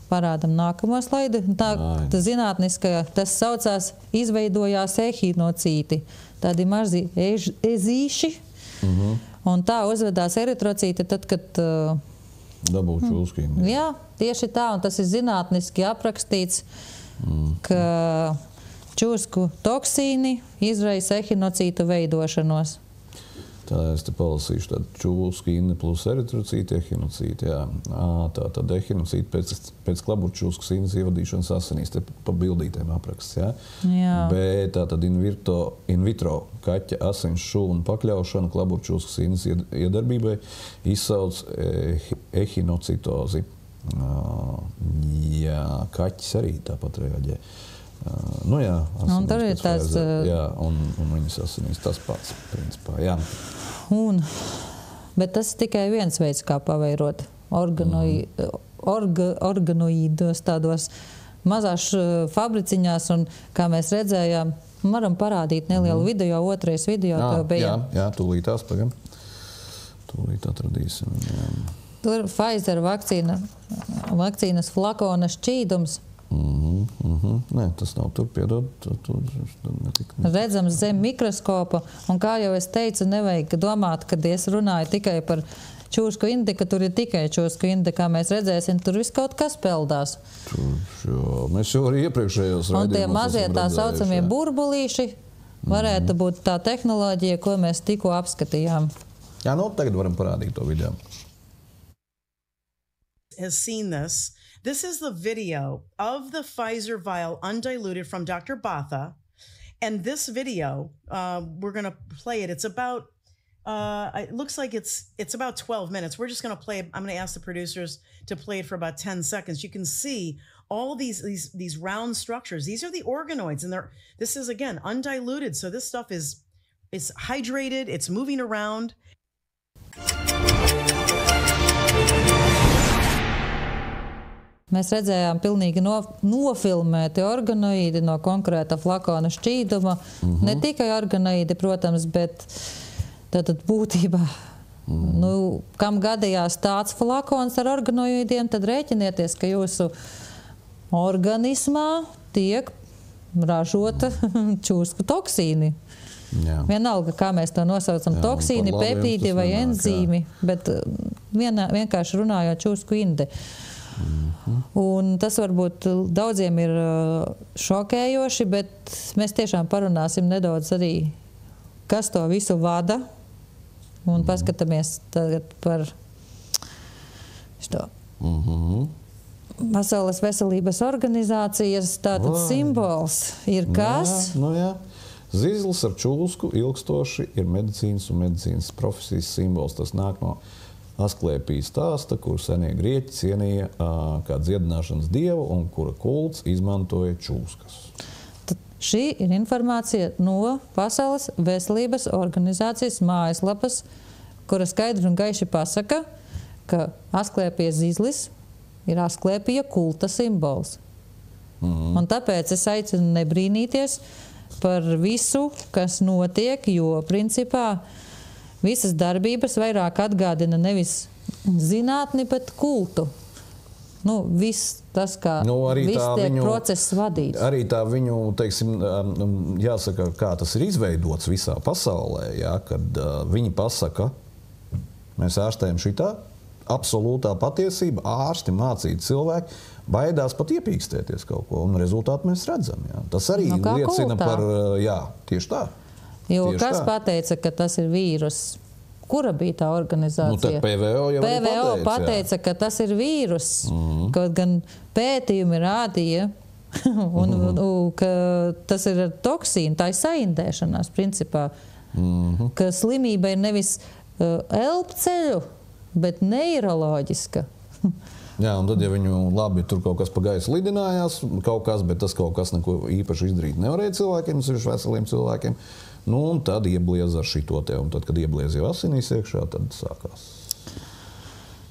parādam nākamo slaidu. Tā zinātniskā, tas saucās, izveidojās ehinocīti. Tādi mazi ezīši. Un tā uzvedās eritrocīti tad, kad... Dabū čūsku indi. Jā, tieši tā, un tas ir zinātniski aprakstīts, ka čūsku toksīni izraisa ehinocītu veidošanos. Tā es te palasīšu tādu čūsku indi plus eritrocīti, ehinocīti, jā. Tā tad ehinocīti pēc klaburu čūsku indes ievadīšanas asinīs, te pa bildītēm apraksts, jā. Bet tā tad in vitro kaķa asins šūnu pakļaušana klaburu čūsku indes iedarbībai izsauc ehinocitozi. Jā, kaķis arī tāpat reaģē. Un tur ir tās... Jā, un viņas asinīs tas pats, principā, jā. Bet tas ir tikai viens veids, kā paveirot organoīdos tādos mazās fabriciņās, un kā mēs redzējām, varam parādīt nelielu video, otrais video tev bija. Jā, tūlītās, pagam. Tūlīt atradīsim. Jā. Tur Pfizer vakcīnas flakona šķīdums. Nē, tas nav tur, piedod. Redzams zem mikroskopa, un kā jau es teicu, nevajag domāt, kad es runāju tikai par čūsku indi, ka tur ir tikai čūsku indi, kā mēs redzēsim, tur viss kaut kas peldās. Mēs jau arī iepriekšējos raidījumos un tie mazie tā saucamie burbulīši varētu būt tā tehnoloģija, ko mēs tikko apskatījām. Jā, tagad varam parādīt to video. Has seen this. This is the video of the Pfizer vial undiluted from Dr. Botha. And this video, we're going to play it. It's about, it looks like it's about 12 minutes. We're just going to play it. I'm going to ask the producers to play it for about 10 seconds. You can see all these round structures. These are the organoids, and this is, again, undiluted. So this stuff is hydrated. It's moving around. Mēs redzējām pilnīgi nofilmēti organoīdi no konkrēta flakona šķīduma. Ne tikai organoīdi, protams, bet tātad būtībā, kam gadījās tāds flakons ar organoīdiem, tad rēķinieties, ka jūsu organismā tiek ražota čūsku toksīni. Jā. Vienalga, kā mēs to nosaucam, toksīni, peptīdi vai enzīmi, bet vienkārši runājot čūsku indi. Un tas varbūt daudziem ir šokējoši, bet mēs tiešām parunāsim nedaudz arī, kas to visu vada, un paskatāmies tagad par šo. Pasaules veselības organizācijas tātad simbols ir kas? Jā. Zizlis ar čūsku ilgstoši ir medicīnas un medicīnas profesijas simbols. Tas nāk no Asklēpijas stāsta, kur senie grieķi cienīja kā dziedināšanas dievu un kura kults izmantoja čūskas. Tad šī ir informācija no Pasaules veselības organizācijas mājaslapas, kura skaidri un gaiši pasaka, ka Asklēpija zizlis ir Asklēpija kulta simbols. Un tāpēc es aicinu nebrīnīties par visu, kas notiek, jo principā visas darbības vairāk atgādina nevis zinātni, bet kultu. Viss tas, kā viss tiek process vadīts. Arī tā viņu, teiksim, jāsaka, kā tas ir izveidots visā pasaulē, jā, kad viņi pasaka, mēs ārstējam šitā, absolūtā patiesība, ārsti, mācīti cilvēki, baidās pat iepīkstēties kaut ko, un rezultātu mēs redzam. Jā. Tas arī liecina par, tieši tā. Jo tieši kas tā. pateica, ka tas ir vīrus? Kura bija tā organizācija? Tad PVO jau pateica, ka tas ir vīrus, kaut gan pētījumi rādīja, ka tas ir toksīni, tā ir saindēšanās principā, ka slimība ir nevis elpceļu, bet neiroloģiska. Jā, un tad, ja viņu labi tur kaut kas pa gaisu lidinājās, bet tas kaut kas neko īpaši izdarīt nevarēja cilvēkiem, tas ir veseliem cilvēkiem, un tad iebliez ar šito te, un tad, kad iebliez jau asinīs iekšā, tad sākās.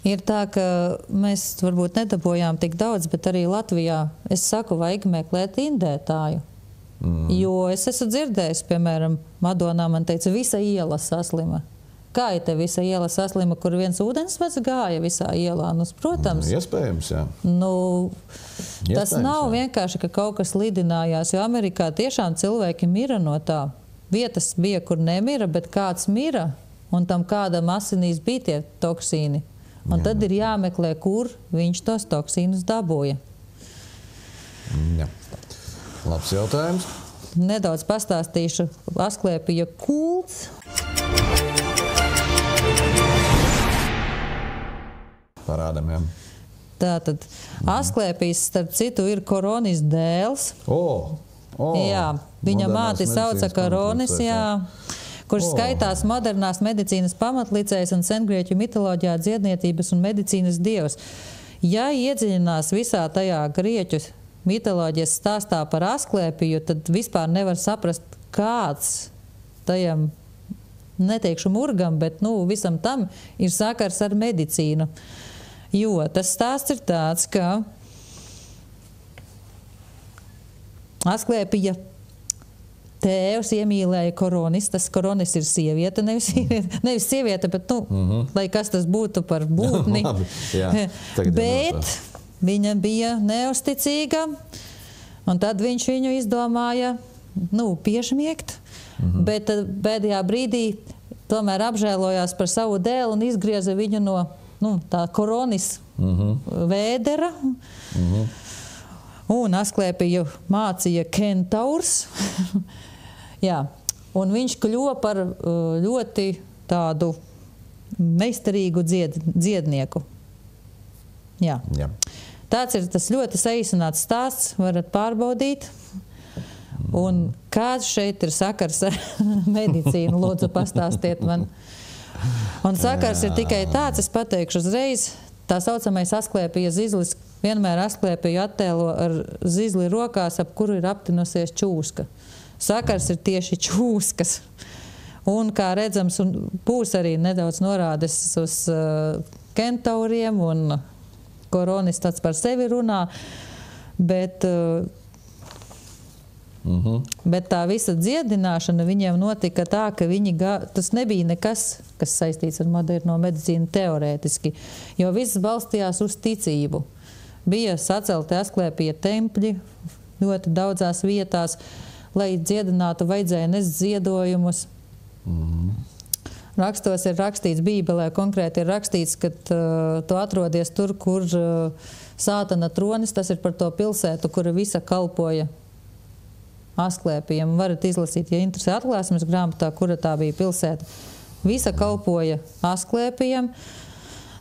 Ir tā, ka mēs varbūt nedabojām tik daudz, bet arī Latvijā, es saku, vajag meklēt indētāju. Jo es esmu dzirdējis, piemēram, Madonā man teica, visa iela saslima. Kā ir te visa iela saslima, kur viens ūdensvads gāja visā ielā? Protams. Iespējams, jā. Tas nav vienkārši, ka kaut kas lidinājās, jo Amerikā tiešām cilvēki mira no tā. Vietas bija, kur nemira, bet kāds mira, un tam kādam asinīs bija tie toksīni. Un tad ir jāmeklē, kur viņš tos toksīnus dabūja. Jā. Labs jautājums. Nedaudz pastāstīšu Asklēpija kults. Parādam, jā. Tātad Asklēpijas, starp citu, ir Koronis dēls. Jā, viņa māti sauca Koronis, kurš skaitās modernās medicīnas pamatlicējs un sengrieķu mitoloģijā dziednietības un medicīnas dievs. Ja iedziļinās visā tajā grieķu mitoloģijas stāstā par Asklēpiju, tad vispār nevar saprast, kāds tajam, neteikšu murgam, bet visam tam ir sakars ar medicīnu. Jo tas stāsts ir tāds, ka Asklēpija tēvs iemīlēja Koronis. Tas Koronis ir sieviete, nevis sieviete, bet, lai kas tas būtu par būtni. Bet viņa bija neusticīga, un tad viņš viņu izdomāja, piešmiegt, bet pēdējā brīdī tomēr apžēlojās par savu dēlu un izgrieza viņu no tā Koronis vēdera. Un Asklēpiju mācīja kentaurs. Jā, un viņš kļuva par ļoti tādu meistarīgu dziednieku. Jā. Tāds ir tas ļoti saīsināts stāsts, varat pārbaudīt. Un kāds šeit ir sakars ar medicīnu? Lūdzu, pastāstiet man. Un sakars ir tikai tāds, es pateikšu uzreiz, tā saucamais Asklēpija zizlis. Vienmēr Asklēpiju attēlo ar zizli rokās, ap kuru ir aptinusies čūska. Sakars ir tieši čūskas. Un, kā redzams, būs arī nedaudz norādes uz kentauriem, un Koronis tāds par sevi runā, bet tā visa dziedināšana viņiem notika tā, ka tas nebija nekas, kas saistīts ar moderno medicīnu teorētiski, jo viss balstījās uz ticību. Bija sacelti Asklēpija tempļi ļoti daudzās vietās, lai dziedinātu, vajadzēja nest ziedojumus. Rakstos ir rakstīts, Bībelē konkrēti ir rakstīts, ka tu atrodies tur, kur Sātana tronis, tas ir par to pilsētu, kura visa kalpoja Asklēpijam. Varat izlasīt, ja interesē atklāsmes grāmatā, kura tā bija pilsēta. Visa kalpoja Asklēpijam.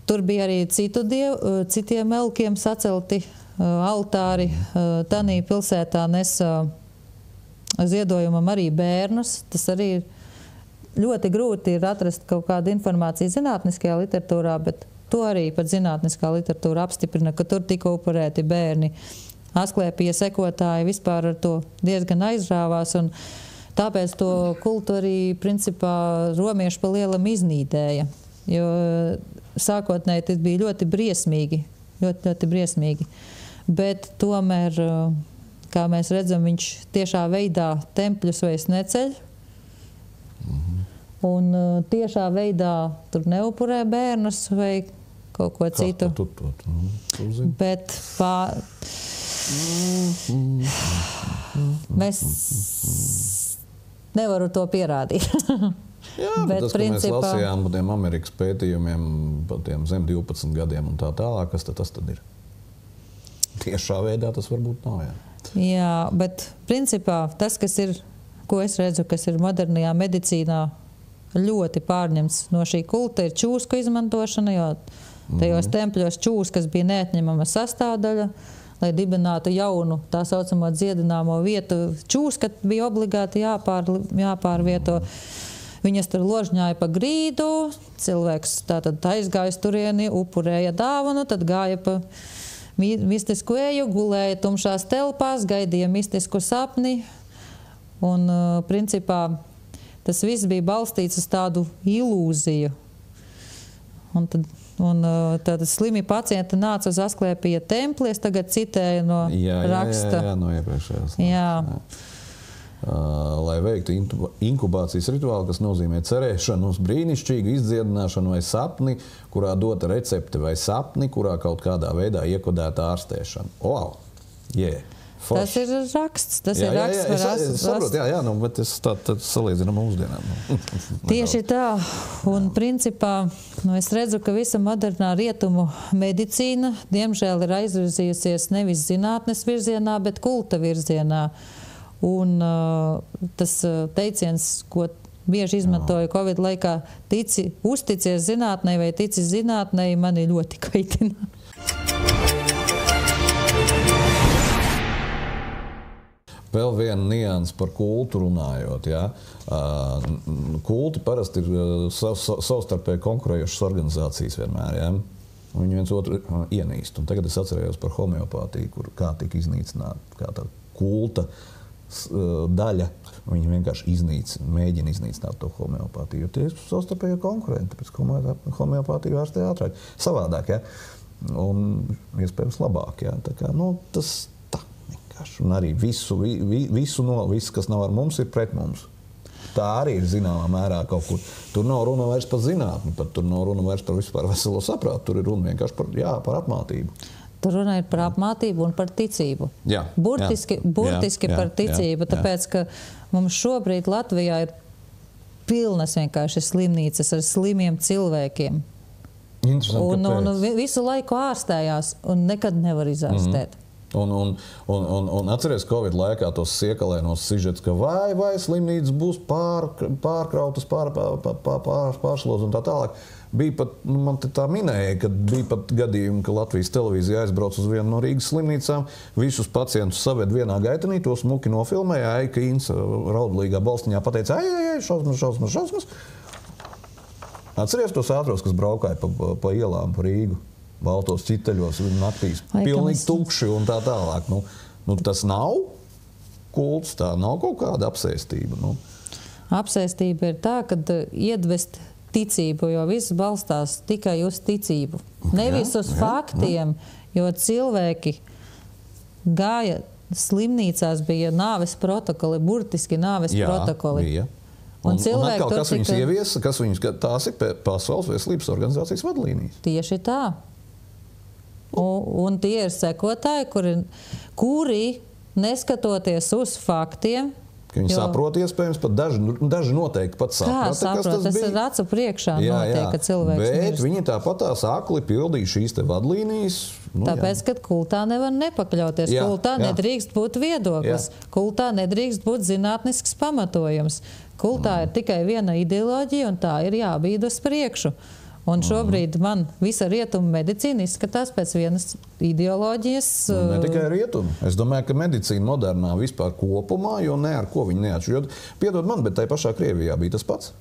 Tur bija arī citiem elkiem sacelti altāri. Tanī pilsētā nesa ziedojumam arī bērnus. Tas arī ļoti grūti ir atrast kaut kādu informāciju zinātniskajā literatūrā, bet to arī pat zinātniskā literatūra apstiprina, ka tur tika upurēti bērni. Asklēpija sekotāji vispār ar to diezgan aizrāvās, un tāpēc to kultu arī principā romieši pa lielam iznīdēja. Jo sākotnēji tas bija ļoti briesmīgi. Ļoti briesmīgi. Bet tomēr, kā mēs redzam, viņš tiešā veidā tempļus vairs neceļ. Un tiešā veidā tur neupurē bērnus vai kaut ko citu. Bet mēs nevaru to pierādīt. Jā, bet tas, principā... mēs lasījām par tiem Amerikas pētījumiem, par tiem zem 12 gadiem un tā tālāk, kas tas tad ir? Tiešā veidā tas varbūt nav, jā. Jā, bet principā tas, kas ir, ko es redzu, kas ir modernajā medicīnā ļoti pārņemts no šī kulta, ir čūsku izmantošana, jo tajos tempļos čūskas bija neatņemama sastāvdaļa, lai dibinātu jaunu tā saucamo dziedināmo vietu. Čūska bija obligāti jāpārvieto. Viņas tur ložņāja pa grīdu, cilvēks tātad aizgāja turieni, upurēja dāvanu, tad gāja pa mistisku eju, gulēja tumšās telpās, gaidīja mistisku sapni. Un, principā, tas viss bija balstīts uz tādu ilūziju. Un tad slimi pacienti nāca uz Asklēpija templi, es tagad citēju no raksta. Jā, no iepriekšējās. Jā. Lai veiktu inkubācijas rituālu, kas nozīmē cerēšanu uz brīnišķīgu izdziedināšanu vai sapni, kurā dota recepte vai sapni, kurā kaut kādā veidā iekodēta ārstēšana. Wow! Yeah. Tas ir raksts. Tas ir raksts par es saprotu, nu, bet es tā salīdzinu mūsdienām. Tieši tā. Un principā, es redzu, ka visa modernā rietumu medicīna, diemžēl, ir aizvirzījusies nevis zinātnes virzienā, bet kulta virzienā. Un tas teiciens, ko bieži izmantoju Covid laikā, uzticies zinātnei vai tici zinātnei, mani ļoti kaitina. Vēl viena nianse par kultu runājot. Ja? Kulti parasti ir savstarpēji konkurējošas organizācijas vienmēr. Ja? Viņi viens otru ienīst. Un tagad es atcerējos par homeopātiju, kur kā tika iznīcināta, kā tā kulta daļa. Viņi vienkārši mēģina iznīcināt to homeopātiju. Jo tie ir savstarpēji konkurenti, tāpēc homeopātiju ārstē ātrāk. Savādāk, ja? Un iespējams labāk. Ja? Tā kā, tas un arī visu, kas nav ar mums, ir pret mums. Tā arī ir zināmā mērā kaut kur. Tur nav runa vairs par zinātni, pat tur nav runa vairs par vispār veselo saprātu. Tur ir runa vienkārši par apmātību. Tur runa ir par apmātību un par ticību. Jā, burtiski par ticību, tāpēc, ka mums šobrīd Latvijā ir pilnas vienkārši slimnīcas ar slimiem cilvēkiem. Un visu laiku ārstējās un nekad nevar izārstēt. Un atceries Covid laikā tos siekalēnos sižets, ka vai slimnīcas būs pārkrautas, pārslodzes un tā tālāk. Bija pat, man te tā minēja, ka bija pat gadījumi, ka Latvijas televīzija aizbrauc uz vienu no Rīgas slimnīcām, visus pacientus saved vienā gaitenī, to smuki nofilmēja, ka Insa raudlīgā balstiņā pateica, šausmas. Atceries tos ātros, kas braukāja pa ielām pa Rīgu? Baltos citeļos, naktīs pilnīgi tukši un tā tālāk. Tas nav kults, tā nav kaut kāda apsēstība. Apsēstība ir tā, kad iedvest ticību, jo viss balstās tikai uz ticību. Nevis uz faktiem, jo cilvēki gāja slimnīcās, bija nāves protokoli, burtiski nāves protokoli. Bija. Un atkal, kas viņus ieviesa, tās ir Pasaules veselības organizācijas vadlīnijas. Tieši tā. Un tie ir sekotāji, kuri neskatoties uz faktiem, viņi saprot iespējams, pat daži noteikti pat saprata, kas tas ir acu priekšā notiek, ka cilvēks bet mirst. Viņi tāpat tās akli pildīja šīs te vadlīnijas. Tāpēc, ka kultā nevar nepakļauties. Kultā nedrīkst būt viedoklis. Kultā nedrīkst būt zinātnisks pamatojums. Kultā ir tikai viena ideoloģija, un tā ir jābīd uz priekšu. Un šobrīd man visa rietumu medicīna izskatās pēc vienas ideoloģijas. Ne tikai rietumu. Es domāju, ka medicīna modernā vispār kopumā, jo ne ar ko viņi neatšķiras. Piedod man, bet tai pašā Krievijā bija tas pats.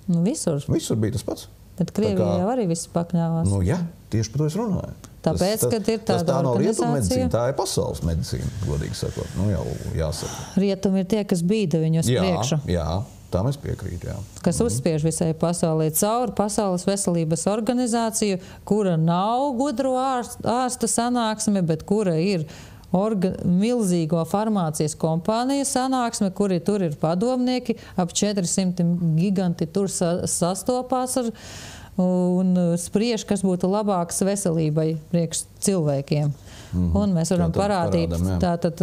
Visur. Visur bija tas pats. Bet Krievijā jau arī viss pakļāvās. Jā, tieši par to es runāju. Tāpēc, kad ir tāda tā nav rietumu organizācija. medicīna, tā ir pasaules medicīna, godīgi sakot. Jau jāsaka. Rietumi ir tie, kas bīda viņu uz priekšu. Jā, Tam es piekrītu, jā. Kas uzspiež visai pasaulē cauri Pasaules veselības organizāciju, kura nav gudro ārsta sanāksme, bet kura ir milzīgo farmācijas kompāniju sanāksme, kuri tur ir padomnieki, ap 400 giganti tur sastopās un spriež, kas būtu labāks veselībai priekš cilvēkiem. Un mēs varam parādīt tātad.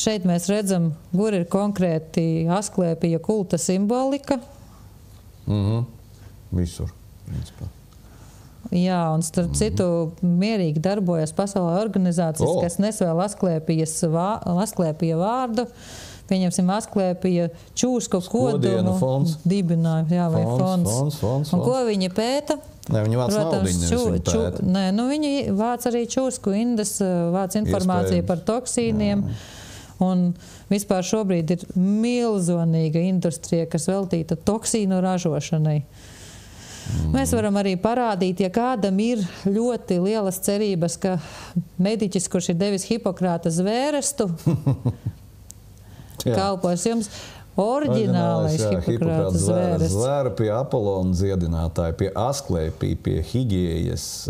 Šeit mēs redzam, kur ir konkrēti Asklēpija kulta simbolika. Visur, principā. Jā, un starp citu mierīgi darbojas pasaulē organizācijas, kas nesvēl Asklēpija vārdu. Pieņemsim Asklēpija čūsku kodolu dibinājumu, jā, vai fonds. Un ko viņi pēta? Nē, viņi vāc naudiņu, nevis viņi pēta. Nē, viņi vāc arī čūsku indes, vāc informāciju par toksīniem. Un vispār šobrīd ir milzonīga industrija, kas veltīta toksīnu ražošanai. Mēs varam arī parādīt, ja kādam ir ļoti lielas cerības, ka mediķis, kurš ir devis Hipokrata zvērestu, kalpos jums oriģinālais Hipokrata zvērests. Zvēra pie Apolona dziedinātāja, pie Asklēpija, pie Higiejas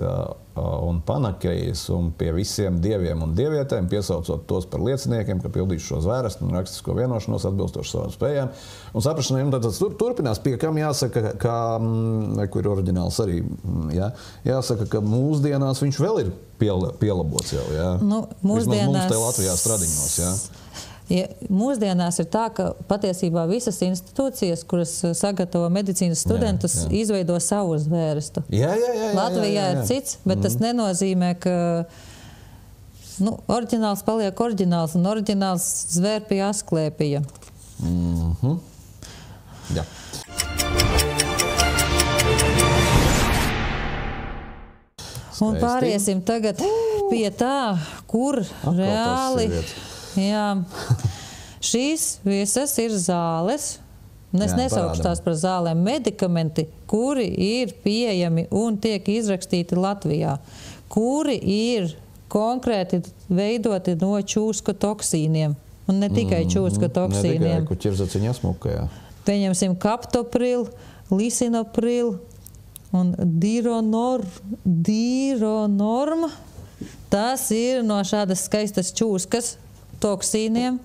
un Panakejas un pie visiem dieviem un dievietēm, piesaucot tos par lieciniekiem, ka pildīs šo zvērestu un rakstisko vienošanos atbilstoši savām spējām. Un saprašanai, tad turpinās, pie kam jāsaka, ka, kur ir oriģināls arī, jāsaka, ka mūsdienās viņš vēl ir pielabots jau, jā. Vismaz mums te Latvijā Stradiņos, jā. Ja mūsdienās ir tā, ka patiesībā visas institūcijas, kuras sagatavo medicīnas studentus, izveido savu zvērestu. Latvijā ir cits, bet tas nenozīmē, ka oriģināls paliek oriģināls, un oriģināls zvēr pie Asklēpija. Jā. Un pāriesim tagad pie tā, kur reāli... Jā, šīs visas ir zāles, un es nesaukšu tās par zālēm, medikamenti, kuri ir pieejami un tiek izrakstīti Latvijā, kuri ir konkrēti veidoti no čūsku toksīniem, un ne tikai čūsku toksīniem. Ne tikai, ko ķirzaciņa smukā, jā. Pieņemsim kaptopril, lisinopril un dironorma. Tas ir no šādas skaistas čūskas toksīniem,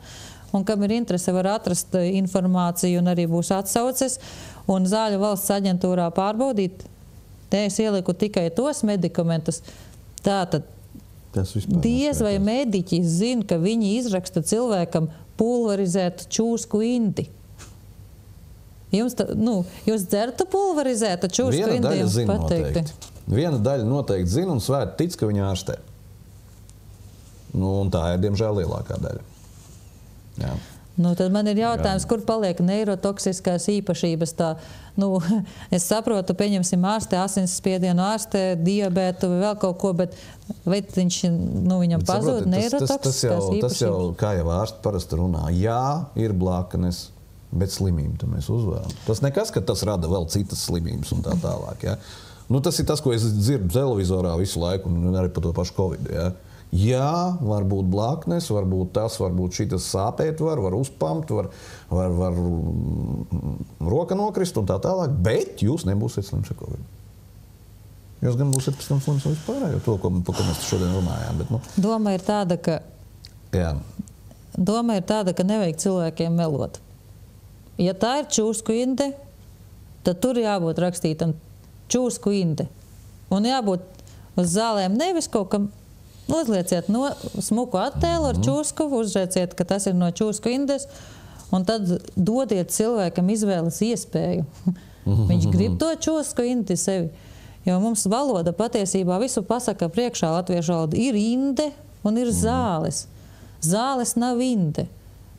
un kam ir interese, var atrast informāciju un arī būs atsauces, un Zāļu valsts aģentūrā pārbaudīt. Te es ieliku tikai tos medikamentus. Tātad diez vai mediķi zina, ka viņi izraksta cilvēkam pulverizētu čūsku indi. Jūs dzertu pulverizētu čūsku indi? Viena daļa zina noteikti. Viena daļa noteikti zina un svēti tic, ka viņa ārstē. Un tā ir, diemžēl, lielākā daļa. Jā. Tad man ir jautājums, kur paliek neirotoksiskās īpašības tā, es saprotu, pieņemsim ārstē asinsspiedienu, ārstē diabētu vai vēl kaut ko, bet vai viņam pazūd neirotoksiskās īpašības? Tas jau, kā jau ārsti parasti runā, jā, ir blaknes, bet slimību tad mēs uzvēlam. Tas nekas, ka tas rada vēl citas slimības un tā tālāk, jā. Tas ir tas, ko es dzirdu televizorā visu laiku, un arī par to pašu Covid, jā. Jā, var būt blaknes, var būt tas, varbūt šitas sāpēt var uzpamt, var roka nokrist un tā tālāk, bet jūs nebūsiet slims ar Covid. Jūs gan būsiet pēc tam slims ar vispārējo, to, par ko mēs šodien runājām. Bet, Doma ir tāda, ka nevajag cilvēkiem melot. Ja tā ir čūsku inde, tad tur jābūt rakstītam čūsku inde. Un jābūt uz zālēm nevis kaut kam. Uzlieciet smuku attēlu ar čūsku, uzlieciet, ka tas ir no čūsku indes, un tad dodiet cilvēkam izvēles iespēju. Viņš grib to čūsku indi sevi. Jo mums valoda patiesībā visu pasaka priekšā, latviešu valoda ir inde un ir zāles. Zāles nav inde.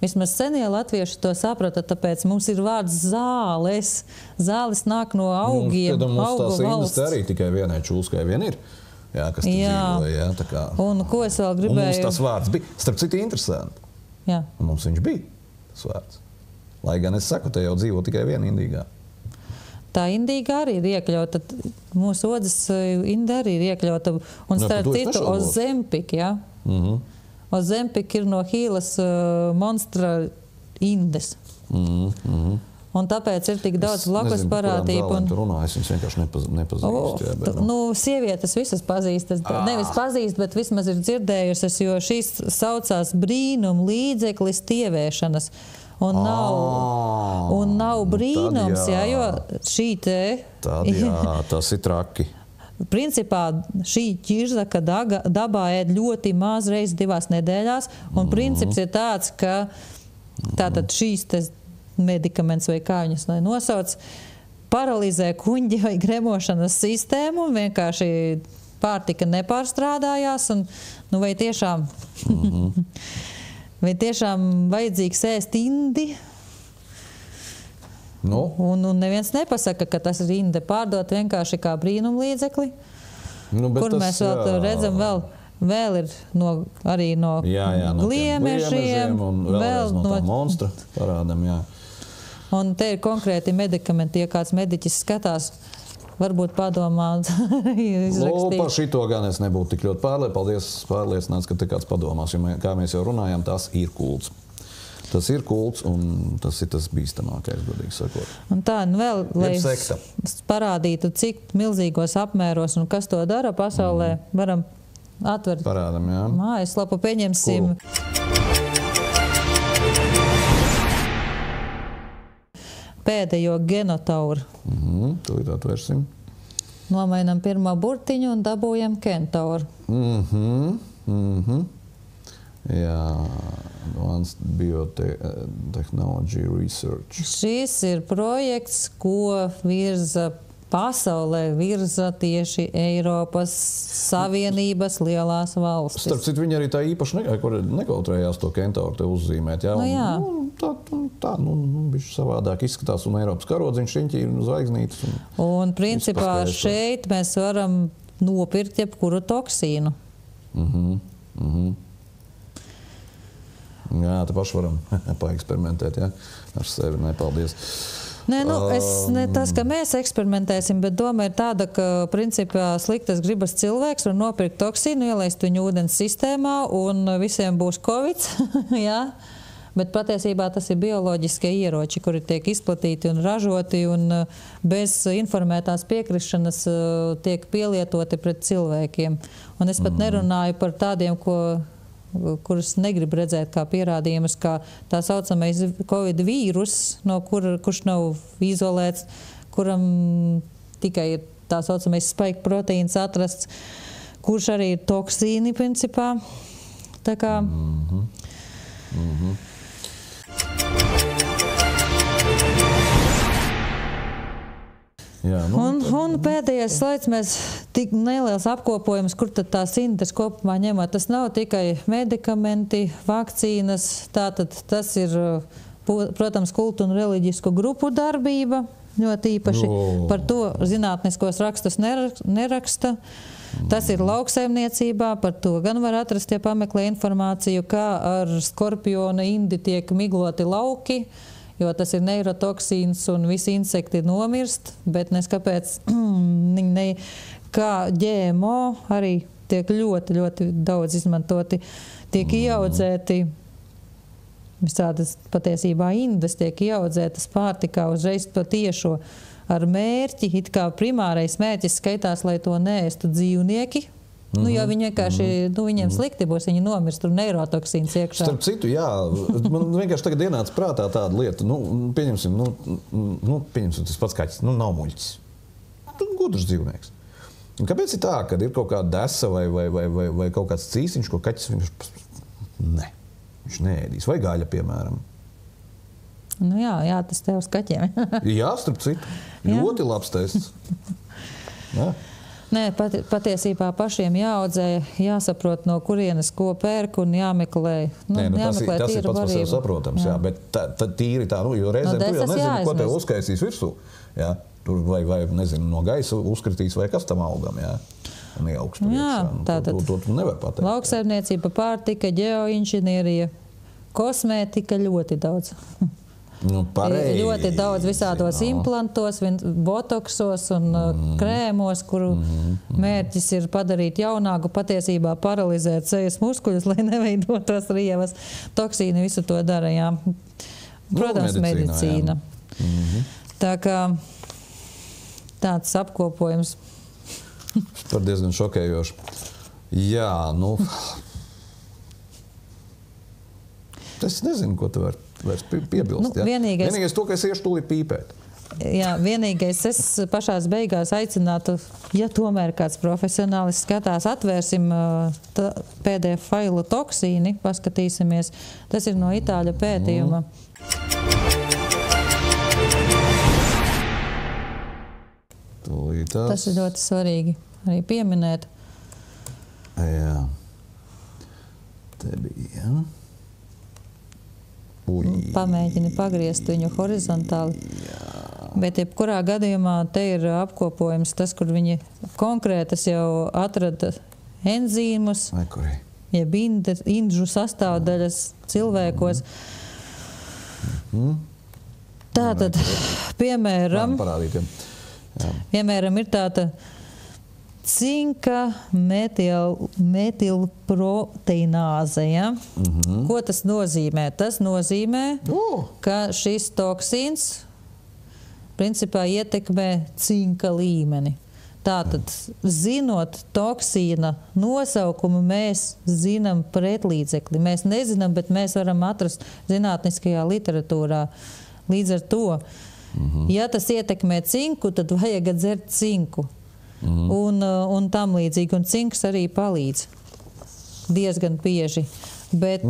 Vismaz senie latvieši to saprata, tāpēc mums ir vārds zāles. Zāles nāk no augiem, augu valsts. Mums tās arī tikai vienai čūskai vien ir. Jā, kas tur dzīvoja, jā, tā kā. Un ko es vēl gribēju? Un mums tas vārds bija, starp citu, interesanti. Jā. Un mums viņš bija, tas vārds. Lai gan es saku, te jau dzīvo tikai viena indīgā. Tā indīgā arī ir iekļauta, mūsu odzes inde arī ir iekļauta. Un starp citu, Ozempik, jā. Ozempik ir no Hīlas monstra indes. Un tāpēc ir tik daudz blakus parādību. Es viņas vienkārši nepazīstu. Sievietes visas pazīstas. Nevis pazīst, bet vismaz ir dzirdējusies, jo šīs saucās brīnum līdzeklis tievēšanas. Un nav brīnums, jo šī te... Tad tas ir traki. Principā šī ķirzaka dabā ēd ļoti maz reizes 2 nedēļās, un princips ir tāds, ka tātad šīs te medikaments vai kā viņas lai nosauc, paralizē kuņģi vai gremošanas sistēmu, un vienkārši pārtika nepārstrādājās, un vai tiešām vajadzīgs ēst indi? Un neviens nepasaka, ka tas ir inde pārdot vienkārši kā brīnumlīdzekli, kur mēs vēl redzam vēl ir arī no gliemežiem, un vēl no tā monstra parādam, Un te ir konkrēti medikamenti, ja kāds mediķis skatās, varbūt padomāt, izrakstīt. Par šito gan es nebūtu tik ļoti pārliecināts, ka te kāds padomās, jo, kā mēs jau runājām, tas ir kults. Tas ir kults, un tas ir tas bīstamākais, godīgi sakot. Un tā, vēl, lai parādītu, cik milzīgos apmēros un kas to dara pasaulē, varam atvert mājaslapu, pieņemsim. Pēdējo genotauru. Tūlīt atvērsim. Nomainam pirmo burtiņu un dabūjam kentauru. Advanced Biotechnology Research. Šis ir projekts, ko virza pasaulē, virza tieši Eiropas Savienības lielās valstis. Starp citu, viņi arī tā īpaši nekautrējās to kentauru te uzzīmēt. Bišķi savādāk izskatās, un Eiropas karodziņš riņķī ir zvaigznītes. Un principā šeit mēs varam nopirkt jebkuru toksīnu. Jā, te paši varam paeksperimentēt, ar sevi, nepaldies. Tas, ka mēs eksperimentēsim, bet doma ir tāda, ka principā sliktas gribas cilvēks var nopirkt toksīnu, ielaist viņu ūdens sistēmā un visiem būs Covid, bet patiesībā tas ir bioloģiskie ieroči, kuri tiek izplatīti un ražoti un bez informētās piekrišanas tiek pielietoti pret cilvēkiem. Un es pat nerunāju par tādiem, kurus negrib redzēt kā pierādījumus, kā tā saucamais Covid vīrus, kurš nav izolēts, kuram tikai ir tā saucamais spike proteīns atrasts, kurš arī ir toksīni principā. Tā kā... Un pēdējais slaids mēs tik neliels apkopojums, kur tad tās indes kopumā ņemot. Tas nav tikai medikamenti, vakcīnas, tātad tas ir, protams, kultu un reliģisku grupu darbība, ļoti īpaši par to zinātniskos rakstus neraksta. Tas ir lauksaimniecībā, par to gan var atrast, ja pameklē informāciju, kā ar skorpiona indi tiek migloti lauki, jo tas ir neirotoksīns un visi insekti nomirst, bet kāpēc kā GMO arī tiek ļoti, ļoti daudz izmantoti, tiek ieaudzēti, visādas patiesībā indes tiek ieaudzētas pārtikā uzreiz to tiešo ar mērķi, it kā primārais mērķis skaitās, lai to neēstu dzīvnieki, jo viņi vienkārši, viņiem slikti būs, viņi nomirst, tur neirotoksīns iekšā. Starp citu, man vienkārši tagad ienāca prātā tāda lieta, pieņemsim, tas pats kaķis, nav muļķis. Gudrs dzīvnieks. Un kāpēc ir tā, kad ir kaut kāda desa vai kaut kāds cīsiņš, ko kaķis viņš neēdīs, vai gaļa, piemēram? Tas tev uz kaķiem. Jā, starp citu. Ļoti labs tests. Nē, patiesībā pašiem jāaudzē, jāsaprot, no kurienes ko pērk un jāmeklē. Tas ir pats par sevi saprotams, bet tīri tā, jo reizēm tu jau nezini, ko tev uzkaisīs virsū. Tur vai nezinu, no gaisa uzkritīs vai kas tam augam, neaugstu iekšā. To tu nevar pateikt. Lauksaimniecība, pārtika, ģeoinženierija, kosmētika ļoti daudz. Ļoti daudz visādos implantos, botoksos un krēmos, kuru mērķis ir padarīt jaunāku, patiesībā paralizēt sejas muskuļus, lai neveidotos rievas. Toksīni visu to dara, Protams, medicīna. Tā kā tāds apkopojums. Par diezgan šokējoši. Jā, nu... Es nezinu, ko tu vairs piebilst. Nu, vienīgais to, ka es iešu tūlīt pīpēt. Jā, vienīgais es pašās beigās aicinātu, ja tomēr kāds profesionālis skatās, atvērsim PDF failu toksīni, paskatīsimies. Tas ir no itāļu pētījuma. Tas ir ļoti svarīgi arī pieminēt. Jā. Te bija, Pamēģini pagriezt viņu horizontāli. Bet jebkurā gadījumā te ir apkopojums tas, kur viņi konkrētas jau atrada enzīmus, jeb indžu sastāvdaļas cilvēkos. Tātad, piemēram, ir tāda cinka metilproteināze. Ja? Ko tas nozīmē? Tas nozīmē, ka šis toksīns principā ietekmē cinka līmeni. Tātad, zinot toksīna nosaukumu, mēs zinām pretlīdzekli. Mēs nezinām, bet mēs varam atrast zinātniskajā literatūrā. Līdz ar to, ja tas ietekmē cinku, tad vajag dzert cinku. Un tam līdzīgi. Un cinks arī palīdz diezgan bieži. Bet,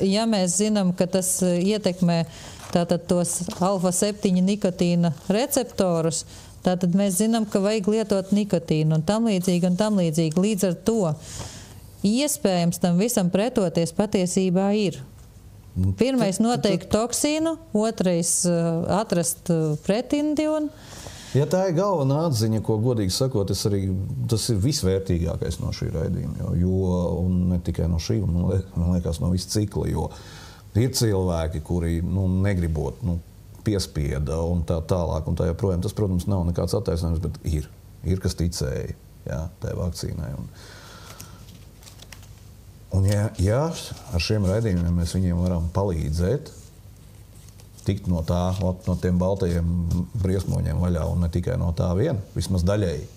ja mēs zinām, ka tas ietekmē tātad tos alfa-7 nikotīna receptorus, tātad mēs zinām, ka vajag lietot nikotīnu un tam līdzīgi. Līdz ar to iespējams tam visam pretoties patiesībā ir. Pirmais noteikt toksīnu, otrais atrast pretindionu. Ja tā ir galvenā atziņa, ko godīgi sakot, tas ir visvērtīgākais no šī raidījuma, un ne tikai no šī, man liekas, no visa cikla, jo ir cilvēki, kuri negribot, piespieda un tā tālāk, un tā joprojām. Tas, protams, nav nekāds attaisnojums, bet ir kas ticēja, tai vakcīnai. Un ja ar šiem raidījumiem mēs viņiem varam palīdzēt, tikt no tiem baltajiem briesmoņiem vaļā un ne tikai no tā vien, vismaz daļēji,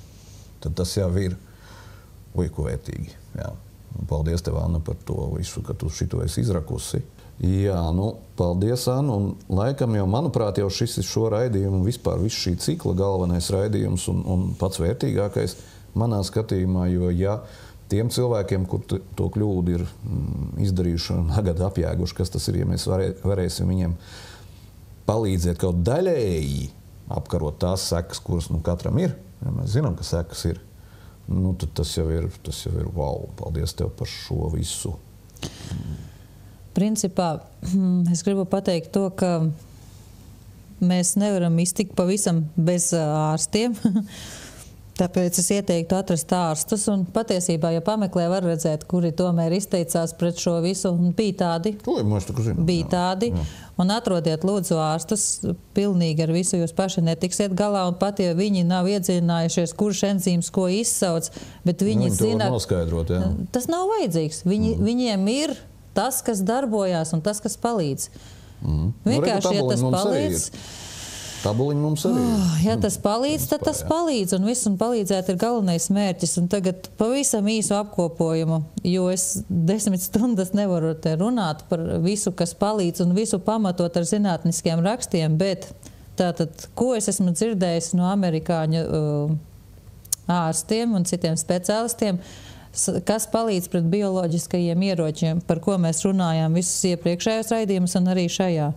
tad tas jau ir uiku vērtīgi. Jā. Paldies tev, Anna, par to visu, ka tu šito esi izrakusi. Jā, paldies, Anna, un laikam jau, manuprāt, jau šis ir šo raidījumu, vispār visu šī cikla galvenais raidījums un pats vērtīgākais manā skatījumā, jo ja tiem cilvēkiem, kur to kļūdu ir izdarījuši un tagad apjēguši, kas tas ir, ja mēs varēsim viņiem palīdzēt kaut daļēji apkarot tās sekas, kuras katram ir, ja mēs zinām, ka sekas ir, tad tas jau ir wow, paldies tev par šo visu. Principā, es gribu pateikt to, ka mēs nevaram iztikt pavisam bez ārstiem. Tāpēc es ieteiktu atrast ārstus, un patiesībā, ja pameklē, var redzēt, kuri tomēr izteicās pret šo visu, un bija tādi, un atrodiet lūdzu ārstus, pilnīgi ar visu jūs paši netiksiet galā, un pat, ja viņi nav iedzinājušies, kurš enzīms ko izsauc, bet viņi zina, tas nav vajadzīgs. Viņiem ir tas, kas darbojās, un tas, kas palīdz. Vienkārši, ja tas palīdz... Tabuliņi mums arī ir. Ja tas palīdz, tad tas palīdz, un viss un palīdzēt ir galvenais mērķis. Un tagad pavisam īsu apkopojumu, jo es 10 stundas nevaru te runāt par visu, kas palīdz, un visu pamatot ar zinātniskiem rakstiem, bet tātad, ko es esmu dzirdējis no amerikāņu ārstiem un citiem speciālistiem, kas palīdz pret bioloģiskajiem ieročiem, par ko mēs runājām visus iepriekšējos raidījumus un arī šajā.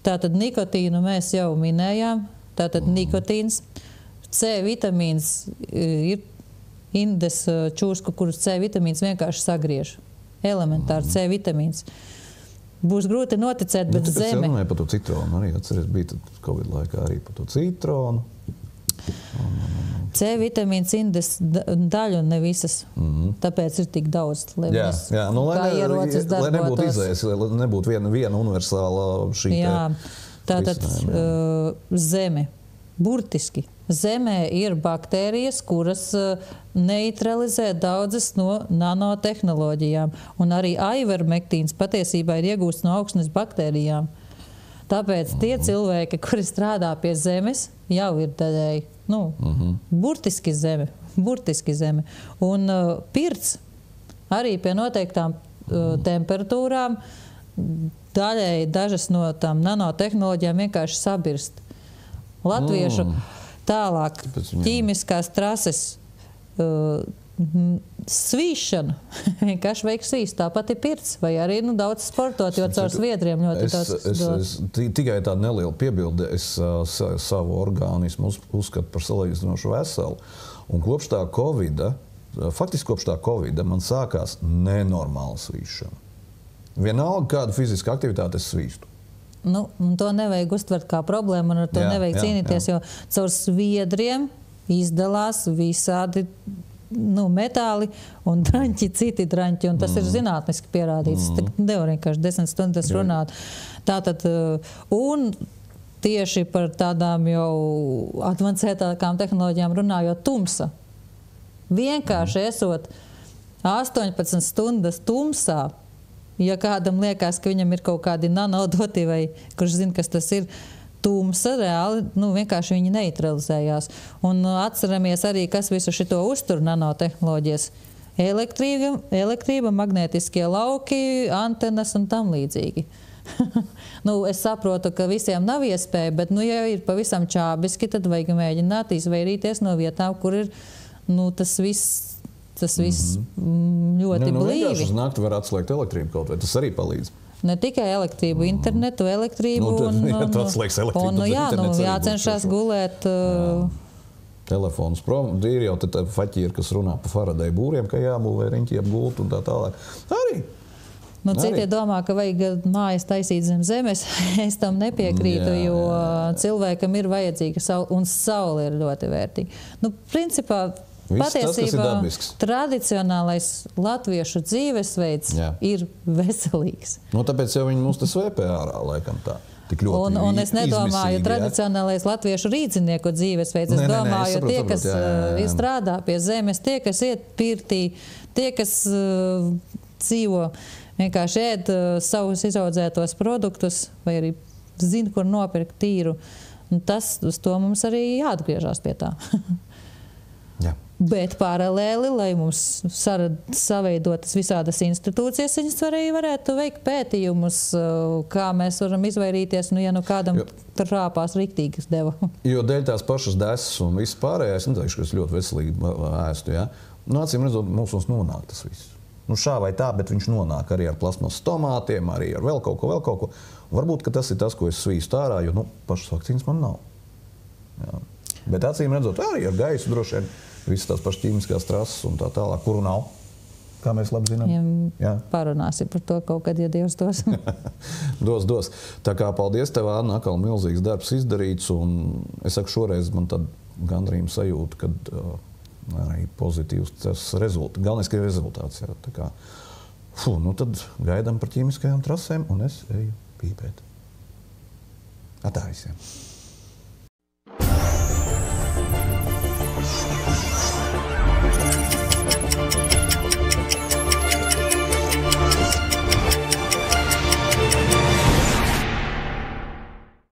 Tātad nikotīnu mēs jau minējām, tātad nikotīns, C vitamīns ir indes čūsku, kurus C vitamīns vienkārši sagriež. Elementāri C vitamīns. Būs grūti noticēt, bet zeme... Es runāju par to citronu, arī atceries, bija Covid laikā arī par to citronu. C vitamīns indes daļu ne visas, tāpēc ir tik daudz, lai ierocis darbotos. Lai nebūtu izējas, lai nebūtu viena universāla šī tātad zeme. Burtiski. Zemē ir baktērijas, kuras neutralizē daudzas no nanotehnoloģijām. Un arī ivermektīns patiesībā ir iegūsts no augsnes baktērijām. Tāpēc tie cilvēki, kuri strādā pie zemes, jau ir daļēji, burtiski zeme. Un pirts arī pie noteiktām temperatūrām daļēji dažas no tām nanotehnoloģijām vienkārši sabirst. Latviešu tālāk ķīmiskās trases svīšana vienkārši vajag svīst. Tāpat ir pirts vai arī daudz sportot, jo caur sviedriem ļoti daudz. Tikai tāda neliela piebilde. Es savu organismu uzskatu par salīdzinoši veselu. Un kopš tā Covida man sākās nenormāla svīšana. Vienalga, kādu fizisku aktivitāti es svīstu. To nevajag uztvert kā problēmu, un ar to nevajag cīnīties, jo caur sviedriem izdalās visādi metāli un draņķi, citi draņķi, un tas ir zinātniski pierādīts. Nevar vienkārši 10 stundas runāt. Tātad, un tieši par tādām jau advancētākām tehnoloģijām runājot tumsa. Vienkārši esot 18 stundas tumsā, ja kādam liekas, ka viņam ir kaut kādi nanodoti vai kurš zina, kas tas ir, tumsa reāli, vienkārši viņi neutralizējās. Un atceramies arī, kas visu šito uztur nanotehnoloģijas. Elektrība, magnētiskie lauki, antenas un tam līdzīgi. Es saprotu, ka visiem nav iespēja, bet, ja ir pavisam čābiski, tad vajag mēģināt izvairīties no vietām, kur ir, tas viss ļoti blīvi. Vienkārši uz nakti var atslēgt elektrību kaut vai, tas arī palīdz. Ne tikai elektrību, internetu, elektrību. Jācenšas gulēt. Telefons prom. Ir jau tā faķīri, kas runā pa Faradeja būriem, ka jābūvē riņķi apgult un tā tālāk. Arī. Citi domā, ka vajag mājas taisīt zem zemes. Es tam nepiekrītu, jo cilvēkam ir vajadzīga saule, un saule ir ļoti vērtīga. Principā, patiesībā tradicionālais latviešu dzīvesveids ir veselīgs. Tāpēc jau viņi mums tas vēpē ārā, laikam tā. Un es nedomāju tradicionālais latviešu rīdzinieku dzīvesveids. Es domāju, tie, kas strādā pie zemes, tie, kas iet pirtī, tie, kas dzīvo, vienkārši ēd savus izaudzētos produktus, vai arī zina, kur nopirkt tīru. Uz to mums arī jāatgriežās pie tā. Bet paralēli, lai mums saveidotas visādas institūcijas, viņas arī varētu veikt pētījumus, kā mēs varam izvairīties, ja kādam trāpās riktīgas deva. Jo dēļ tās pašas desas un viss pārējais, neteikšu, ka es ļoti veselīgi ēstu, acīm redzot, mums nonāk tas viss. Šā vai tā, bet viņš nonāk arī ar plasmasas tomātiem, arī ar vēl kaut ko. Varbūt, ka tas ir tas, ko es svīstu ārā, jo pašas vakcīnas man nav. Bet acīm redzot, arī ar gaisu droši vien visas tās pašas ķīmiskās trases un tā tālāk, kuru nav, kā mēs labi zinām. Parunāsim par to kaut kad, ja Dievs dos. Dos. Tā kā paldies tev, Anna, atkal milzīgs darbs izdarīts, un es saku, šoreiz man tad gandrījuma sajūta, kad arī pozitīvs tas rezultāts. Galvenais, ka ir rezultāts. Tā kā, tad gaidām par ķīmiskajām trasēm, un es eju pīpēt. Atā visiem.